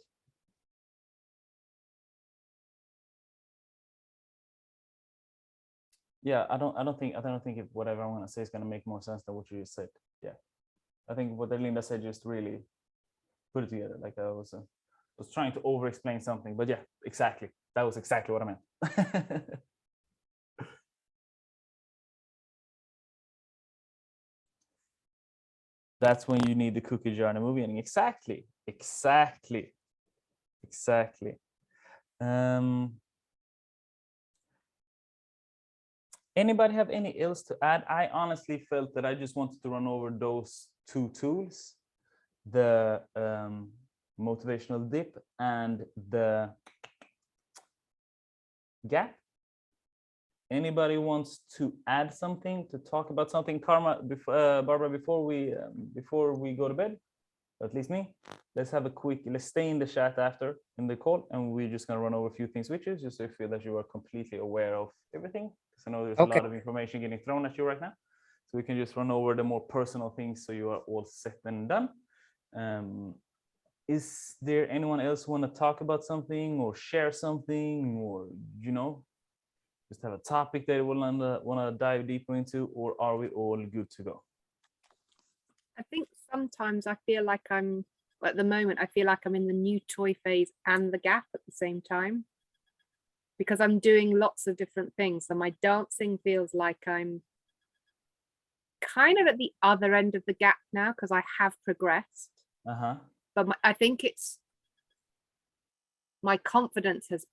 yeah, I don't think whatever I'm gonna say is gonna make more sense than what you just said. Yeah, I think what Linda said just really put it together. Like I was trying to over explain something, but yeah, exactly, that was exactly what I meant. That's when you need the cookie jar in a movie ending. Exactly. Anybody have any else to add? I honestly felt that I just wanted to run over those 2 tools, the motivational dip and the gap. Anybody wants to add something, to talk about something? Karma, Barbara, before we go to bed, or at least me, let's stay in the chat after in the call, and we're just gonna run over a few things with you, just so you feel that you are completely aware of everything. Because I know there's a lot of information getting thrown at you right now, so we can just run over the more personal things, so you are all set and done. Is there anyone else want to talk about something or share something, or just have a topic that you want to dive deeper into, or are we all good to go?
I think sometimes I feel like at the moment, I feel like I'm in the new toy phase and the gap at the same time, because I'm doing lots of different things. So my dancing feels like I'm kind of at the other end of the gap now, because I have progressed. But I think it's my confidence has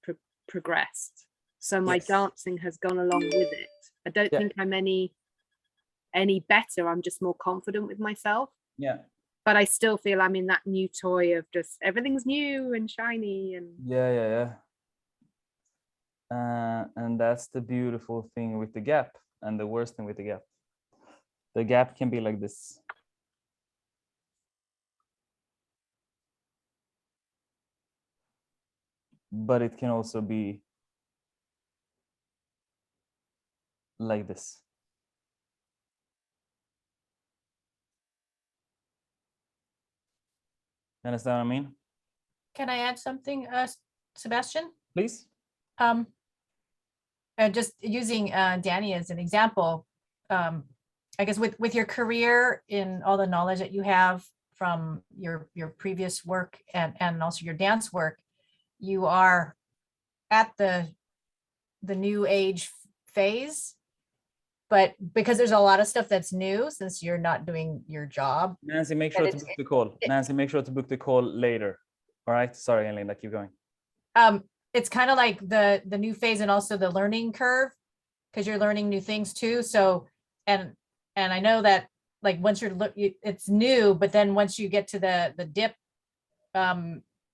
progressed. So my dancing has gone along with it. I don't think I'm any better. I'm just more confident with myself.
Yeah.
but I still feel I'm in that new toy of just everything's new and shiny. And
yeah. And that's the beautiful thing with the gap, and the worst thing with the gap. The gap can be like this. But it can also be like this. You understand what I mean?
Can I add something, Sebastian?
Please.
Just using Danny as an example, I guess with your career, in all the knowledge that you have from your previous work and also your dance work, you are at the new age phase, but because there's a lot of stuff that's new since you're not doing your job.
Nancy, make sure to book the call. Nancy, make sure to book the call later. All right. Sorry, Elena, keep going.
It's kind of like the new phase and also the learning curve, because you're learning new things too. So, and I know that like once it's new, but then once you get to the dip,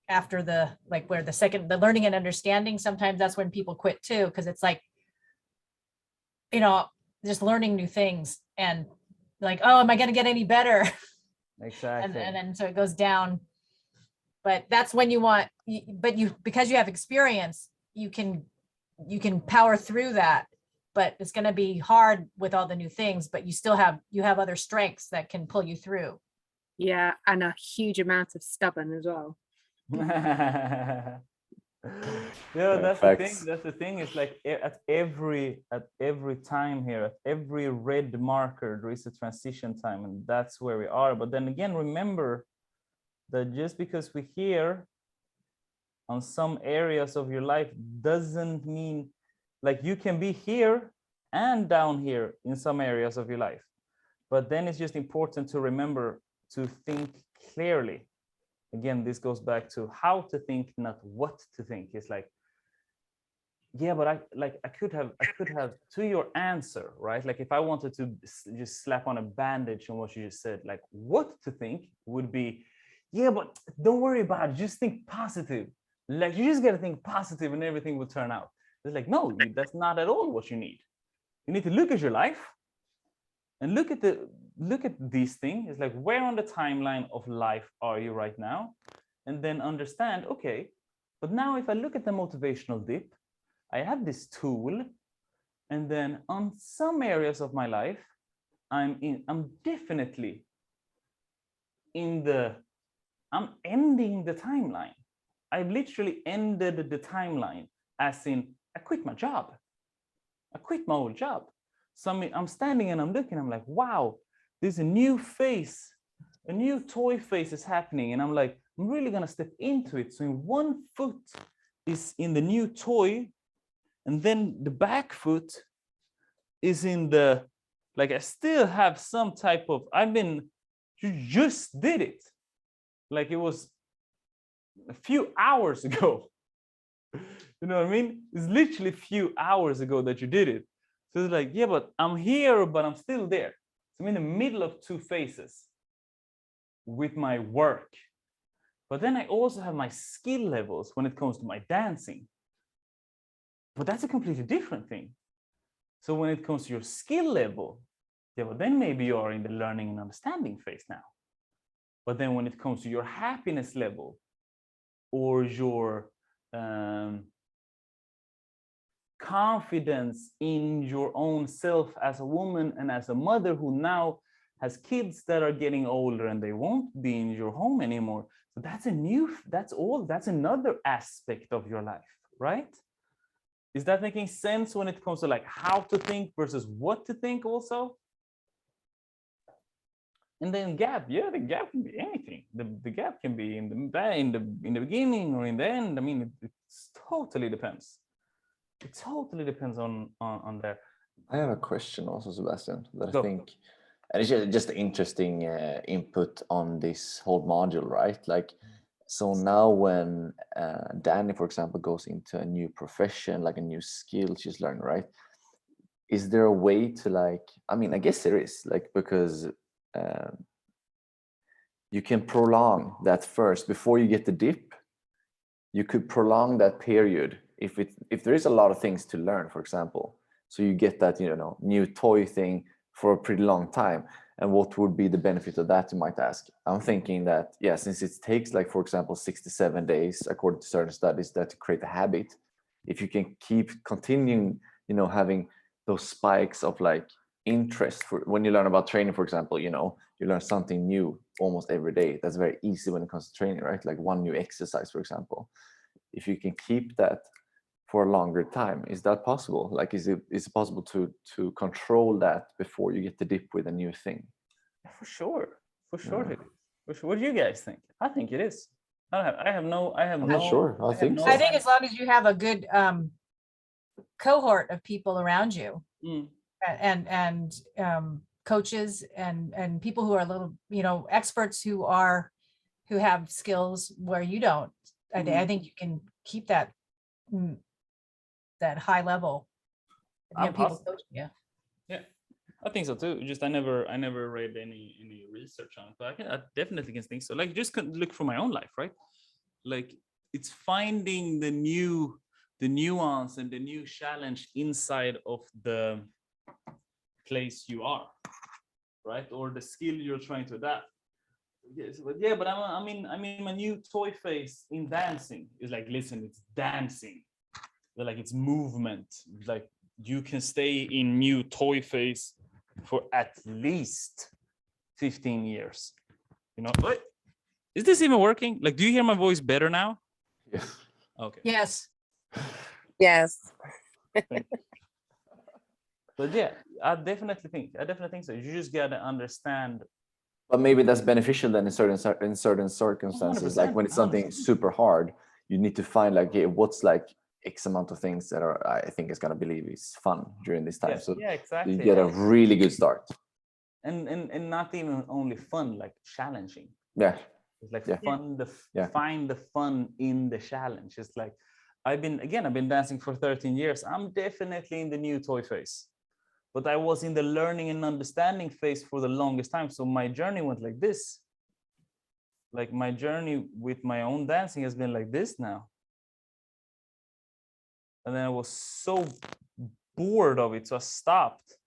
after the, like where the learning and understanding, sometimes that's when people quit too, because it's like, you know, just learning new things and like, oh, am I going to get any better?
Exactly.
and then so it goes down. But that's when you want, but because you have experience, you can power through that. But it's going to be hard with all the new things, but you have other strengths that can pull you through.
yeah, and a huge amount of stubborn as well.
Yeah, that's the thing.
Facts.
That's the thing. It's like at every time here, at every red marker, there is a transition time, and that's where we are. But then again, remember that just because we're here on some areas of your life doesn't mean, like, you can be here and down here in some areas of your life. But then it's just important to remember to think clearly. Again, this goes back to how to think, not what to think. It's like, yeah, but I could have to your answer, right? Like if I wanted to just slap on a bandage on what you just said, like what to think would be, yeah, but don't worry about it. Just think positive. Like you just got to think positive and everything will turn out. It's like, no, that's not at all what you need. You need to look at your life and look at these things. It's like, where on the timeline of life are you right now? And then understand, okay, but now if I look at the motivational dip, I have this tool, and then on some areas of my life, I'm definitely I'm ending the timeline. I've literally ended the timeline, as in I quit my job. I quit my old job. So I'm standing and I'm looking, I'm like, wow, there's a new phase, a new toy phase is happening. And I'm like, I'm really gonna step into it. So in one foot is in the new toy, and then the back foot is in the, like, I still have some type of, you just did it. Like it was a few hours ago. You know what I mean? It's literally a few hours ago that you did it. So it's like, yeah, but I'm here, but I'm still there. So I'm in the middle of two phases with my work. But then I also have my skill levels when it comes to my dancing. But that's a completely different thing. So when it comes to your skill level, yeah, but then maybe you are in the learning and understanding phase now. But then when it comes to your happiness level or your confidence in your own self as a woman and as a mother who now has kids that are getting older and they won't be in your home anymore. So that's another aspect of your life, right? Is that making sense when it comes to like how to think versus what to think also? And then gap, yeah, the gap can be anything. The gap can be in the beginning or in the end. I mean, it totally depends. It totally depends on there.
I have a question also, Sebastian, that I think, and it's just interesting input on this whole module, right? Like, so now when Danny, for example, goes into a new profession, like a new skill she's learning, right? Is there a way to, like, I mean, I guess there is, like, because you can prolong that first before you get the dip. You could prolong that period if there is a lot of things to learn, for example. So you get that, you know, new toy thing for a pretty long time. And what would be the benefit of that, you might ask? I'm thinking that, yeah, since it takes, like, for example, 67 days, according to certain studies, that to create a habit, if you can keep continuing, you know, having those spikes of like interest for when you learn about training, for example, you know, you learn something new almost every day. That's very easy when it comes to training, right? Like one new exercise, for example. If you can keep that for a longer time, is that possible? Like, is it possible to control that before you get the dip with a new thing?
For sure, it is. For sure. What do you guys think? I think it is. I have no.
I'm not sure. I think so.
I think as long as you have a good cohort of people around you, and coaches and people who are a little, you know, experts who have skills where you don't. I think you can keep that high level. You have people coaching you.
Yeah, I think so too. Just I never read any research on it, but I definitely can think so. Like, just look for my own life, right? Like, it's finding the nuance and the new challenge inside of the place you are, right? Or the skill you're trying to adapt. Yes, but yeah, but I mean, my new toy face in dancing is like, listen, it's dancing. Like, it's movement. Like, you can stay in new toy face for at least 15 years. You know, what? Is this even working? Like, do you hear my voice better now?
Yes.
Okay.
Yes.
Yes.
But yeah, I definitely think so. You just gotta understand.
But maybe that's beneficial then in certain circumstances,
100%,
like when it's something
100%.
super hard, you need to find like, okay, what's like X amount of things that are, I think is gonna believe is fun during this time.
Yeah,
So
yeah, exactly.
you get a really good start.
And not even only fun, like challenging.
Yeah.
It's like
Yeah.
fun.
Yeah.
Find the fun in the challenge. It's like, I've been dancing for 13 years. I'm definitely in the new toy phase, but I was in the learning and understanding phase for the longest time. So my journey went like this. Like, my journey with my own dancing has been like this now. And then I was so bored of it, so I stopped.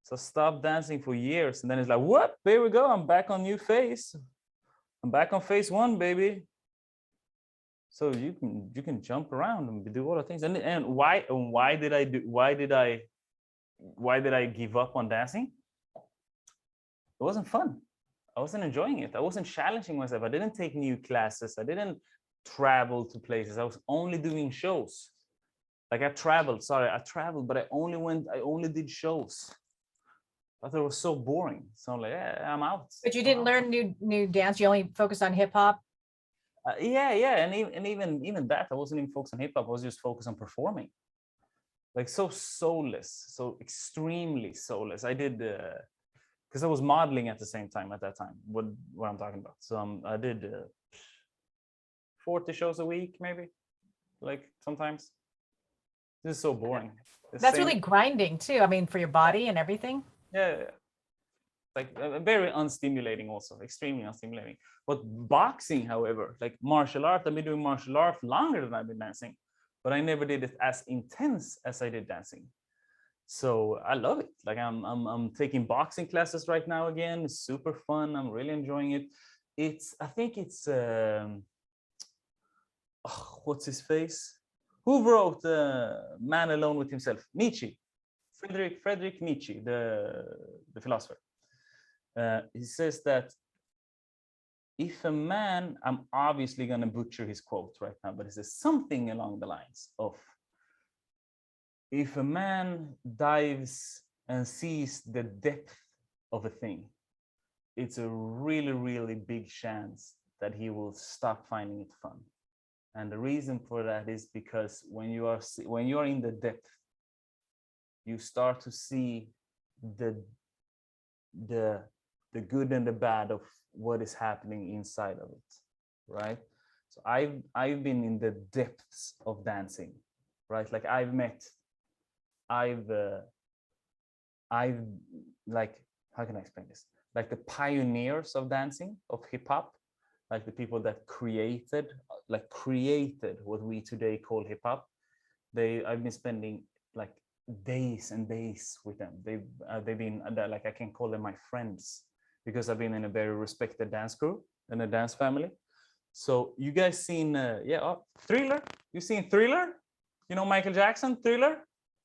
So I stopped dancing for years, and then it's like, what? There we go. I'm back on new phase. I'm back on phase 1, baby. So you can jump around and do all the things. And why did I give up on dancing? It wasn't fun. I wasn't enjoying it. I wasn't challenging myself. I didn't take new classes. I didn't travel to places. I was only doing shows. Like, I traveled, but I only did shows. I thought it was so boring. So I'm like, yeah, I'm out.
But you didn't learn new dance. You only focused on hip hop.
Yeah, and even that, I wasn't even focused on hip hop. I was just focused on performing. Like, so soulless, so extremely soulless. I did because I was modeling at the same time at that time. What I'm talking about. So I did 40 shows a week, maybe. Like, sometimes. This is so boring.
That's really grinding too. I mean, for your body and everything.
Yeah. Like, very unstimulating, also extremely unstimulating. But boxing, however, like martial art, I've been doing martial art longer than I've been dancing, but I never did it as intense as I did dancing. So I love it. Like, I'm taking boxing classes right now again. It's super fun. I'm really enjoying it. I think it's what's his face? Who wrote Man Alone with Himself? Nietzsche. Friedrich Nietzsche, the philosopher. He says that if a man, I'm obviously going to butcher his quote right now, but it says something along the lines of, if a man dives and sees the depth of a thing, it's a really, really big chance that he will stop finding it fun. And the reason for that is because when you are in the depth, you start to see the good and the bad of what is happening inside of it, right? So I've been in the depths of dancing, right? Like, I've like, how can I explain this? like the pioneers of dancing, of hip hop, like the people that created what we today call hip hop. I've been spending like days and days with them. They've been like, I can call them my friends, because I've been in a very respected dance crew and a dance family. So you guys seen Thriller? You seen Thriller? You know Michael Jackson, Thriller?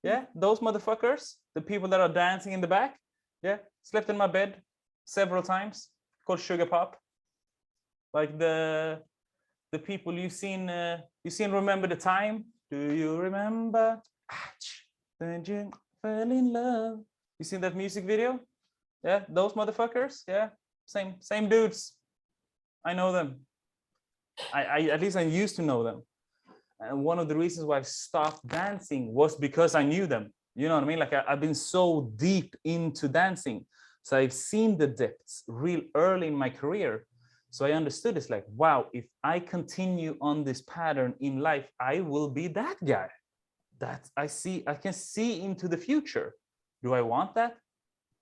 Yeah, those motherfuckers, the people that are dancing in the back. Yeah, slept in my bed several times, called Sugar Pop. Like the people you've seen Remember the Time? Do you remember? Then you fell in love. You seen that music video? Yeah, those motherfuckers. Yeah, same dudes. I know them. I at least I used to know them. And one of the reasons why I stopped dancing was because I knew them. You know what I mean? Like I've been so deep into dancing. So I've seen the depths real early in my career. So I understood, it's like, wow, if I continue on this pattern in life, I will be that guy. That I can see into the future. Do I want that?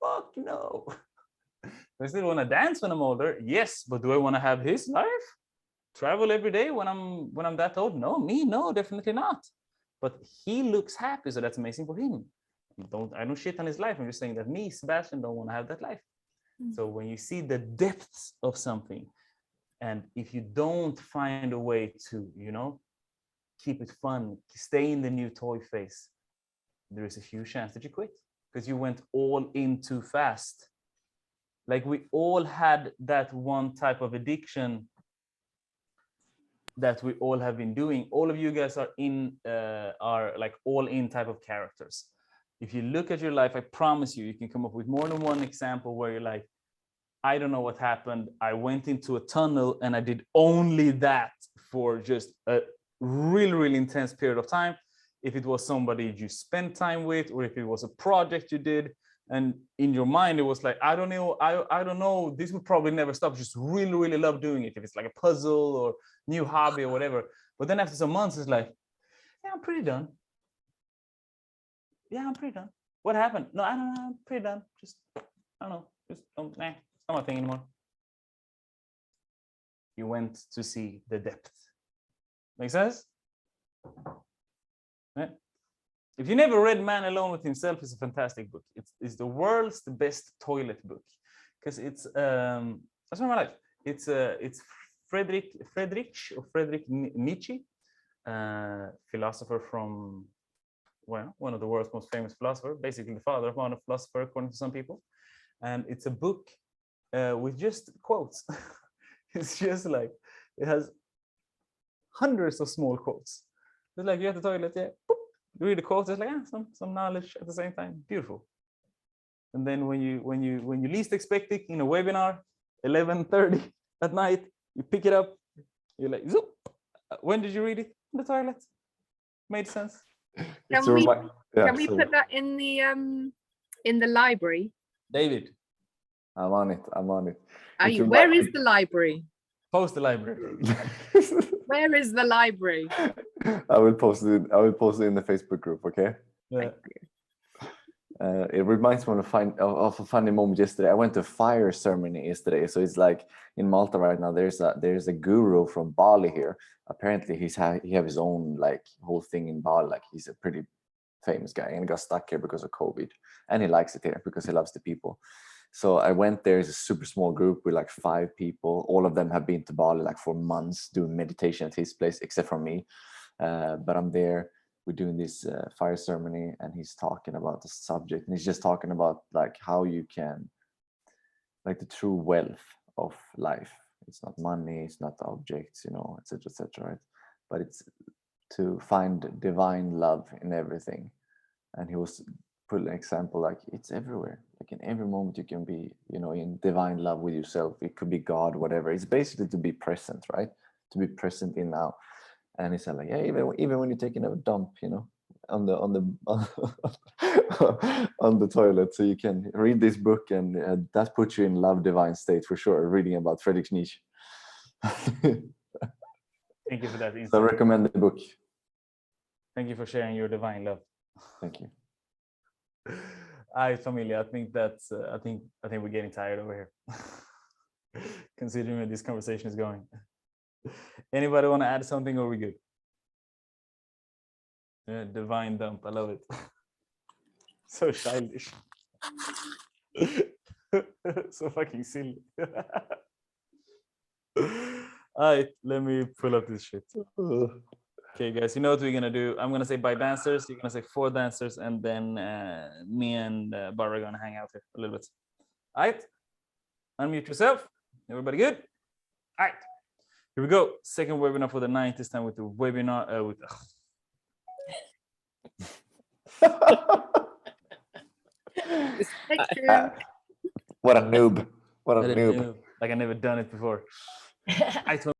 Fuck no. I still want to dance when I'm older. Yes, but do I want to have his life? Travel every day when I'm that old? No, definitely not. But he looks happy, so that's amazing for him. I don't shit on his life. I'm just saying that me, Sebastian, don't want to have that life. So when you see the depths of something, and if you don't find a way to, keep it fun, stay in the new toy phase, there is a huge chance that you quit because you went all in too fast. Like we all had that one type of addiction that we all have been doing. All of you guys are like all in type of characters. If you look at your life, I promise you can come up with more than one example where you're like, I don't know what happened. I went into a tunnel and I did only that for just a really intense period of time. If it was somebody you spent time with, or if it was a project you did, and in your mind it was like, I don't know, this would probably never stop. Just really love doing it. If it's like a puzzle or new hobby or whatever. But then after some months, it's like, yeah, I'm pretty done. Yeah, I'm pretty done. What happened? No, I don't know. I'm pretty done. Just, I don't know. Just, it's not my thing anymore. You went to see the depth. Make sense? Yeah. If you never read Man Alone with Himself, it's a fantastic book. It's the world's best toilet book because it's that's my life. It's Friedrich Nietzsche, philosopher from one of the world's most famous philosophers, basically the father of modern philosopher according to some people. And it's a book with just quotes. It's just like it has hundreds of small quotes. It's like you're at the toilet, yeah. Boop, you read the quotes, it's like some knowledge at the same time. Beautiful. And then when you least expect it in a webinar, 11:30 at night, you pick it up. You're like, zoop. When did you read it? In the toilet. Made sense.
Can we put that in the library?
David.
I'm on it.
Are you? Where is the library?
Post the library.
Where is the library?
I will post it in the Facebook group. Okay.
Yeah.
It reminds me of a funny moment yesterday. I went to a fire ceremony yesterday. So it's like in Malta right now. There's a guru from Bali here. Apparently he have his own like whole thing in Bali. Like he's a pretty famous guy and he got stuck here because of COVID. And he likes it here because he loves the people. So I went there. It's a super small group with like 5 people. All of them have been to Bali like for months doing meditation at his place, except for me. But I'm there. We're doing this fire ceremony and he's talking about the subject. And he's just talking about like how you can, like the true wealth of life. It's not money, it's not objects, etc., right? But it's to find divine love in everything. And he was put an example like it's everywhere. Like in every moment you can be, in divine love with yourself. It could be God, whatever. It's basically to be present, right? To be present in now. And he said like, yeah, even when you're taking a dump, on the on the toilet, so you can read this book and that puts you in love divine state for sure. Reading about Friedrich Nietzsche.
Thank you for that insight.
So I recommend the book.
Thank you for sharing your divine love.
Thank you.
Familia, I think that's I think we're getting tired over here. Considering where this conversation is going. Anybody want to add something, or are we good? Yeah, divine dump. I love it. So childish. So fucking silly. All right, let me pull up this shit. Okay, guys, you know what we're gonna do? I'm gonna say bye dancers. You're gonna say 4 dancers, and then me and Barbara are gonna hang out here a little bit. All right, unmute yourself. Everybody good? All right, here we go. Second webinar for the night. This time with the webinar with.
What a noob! What a noob!
Like I never done it before. I told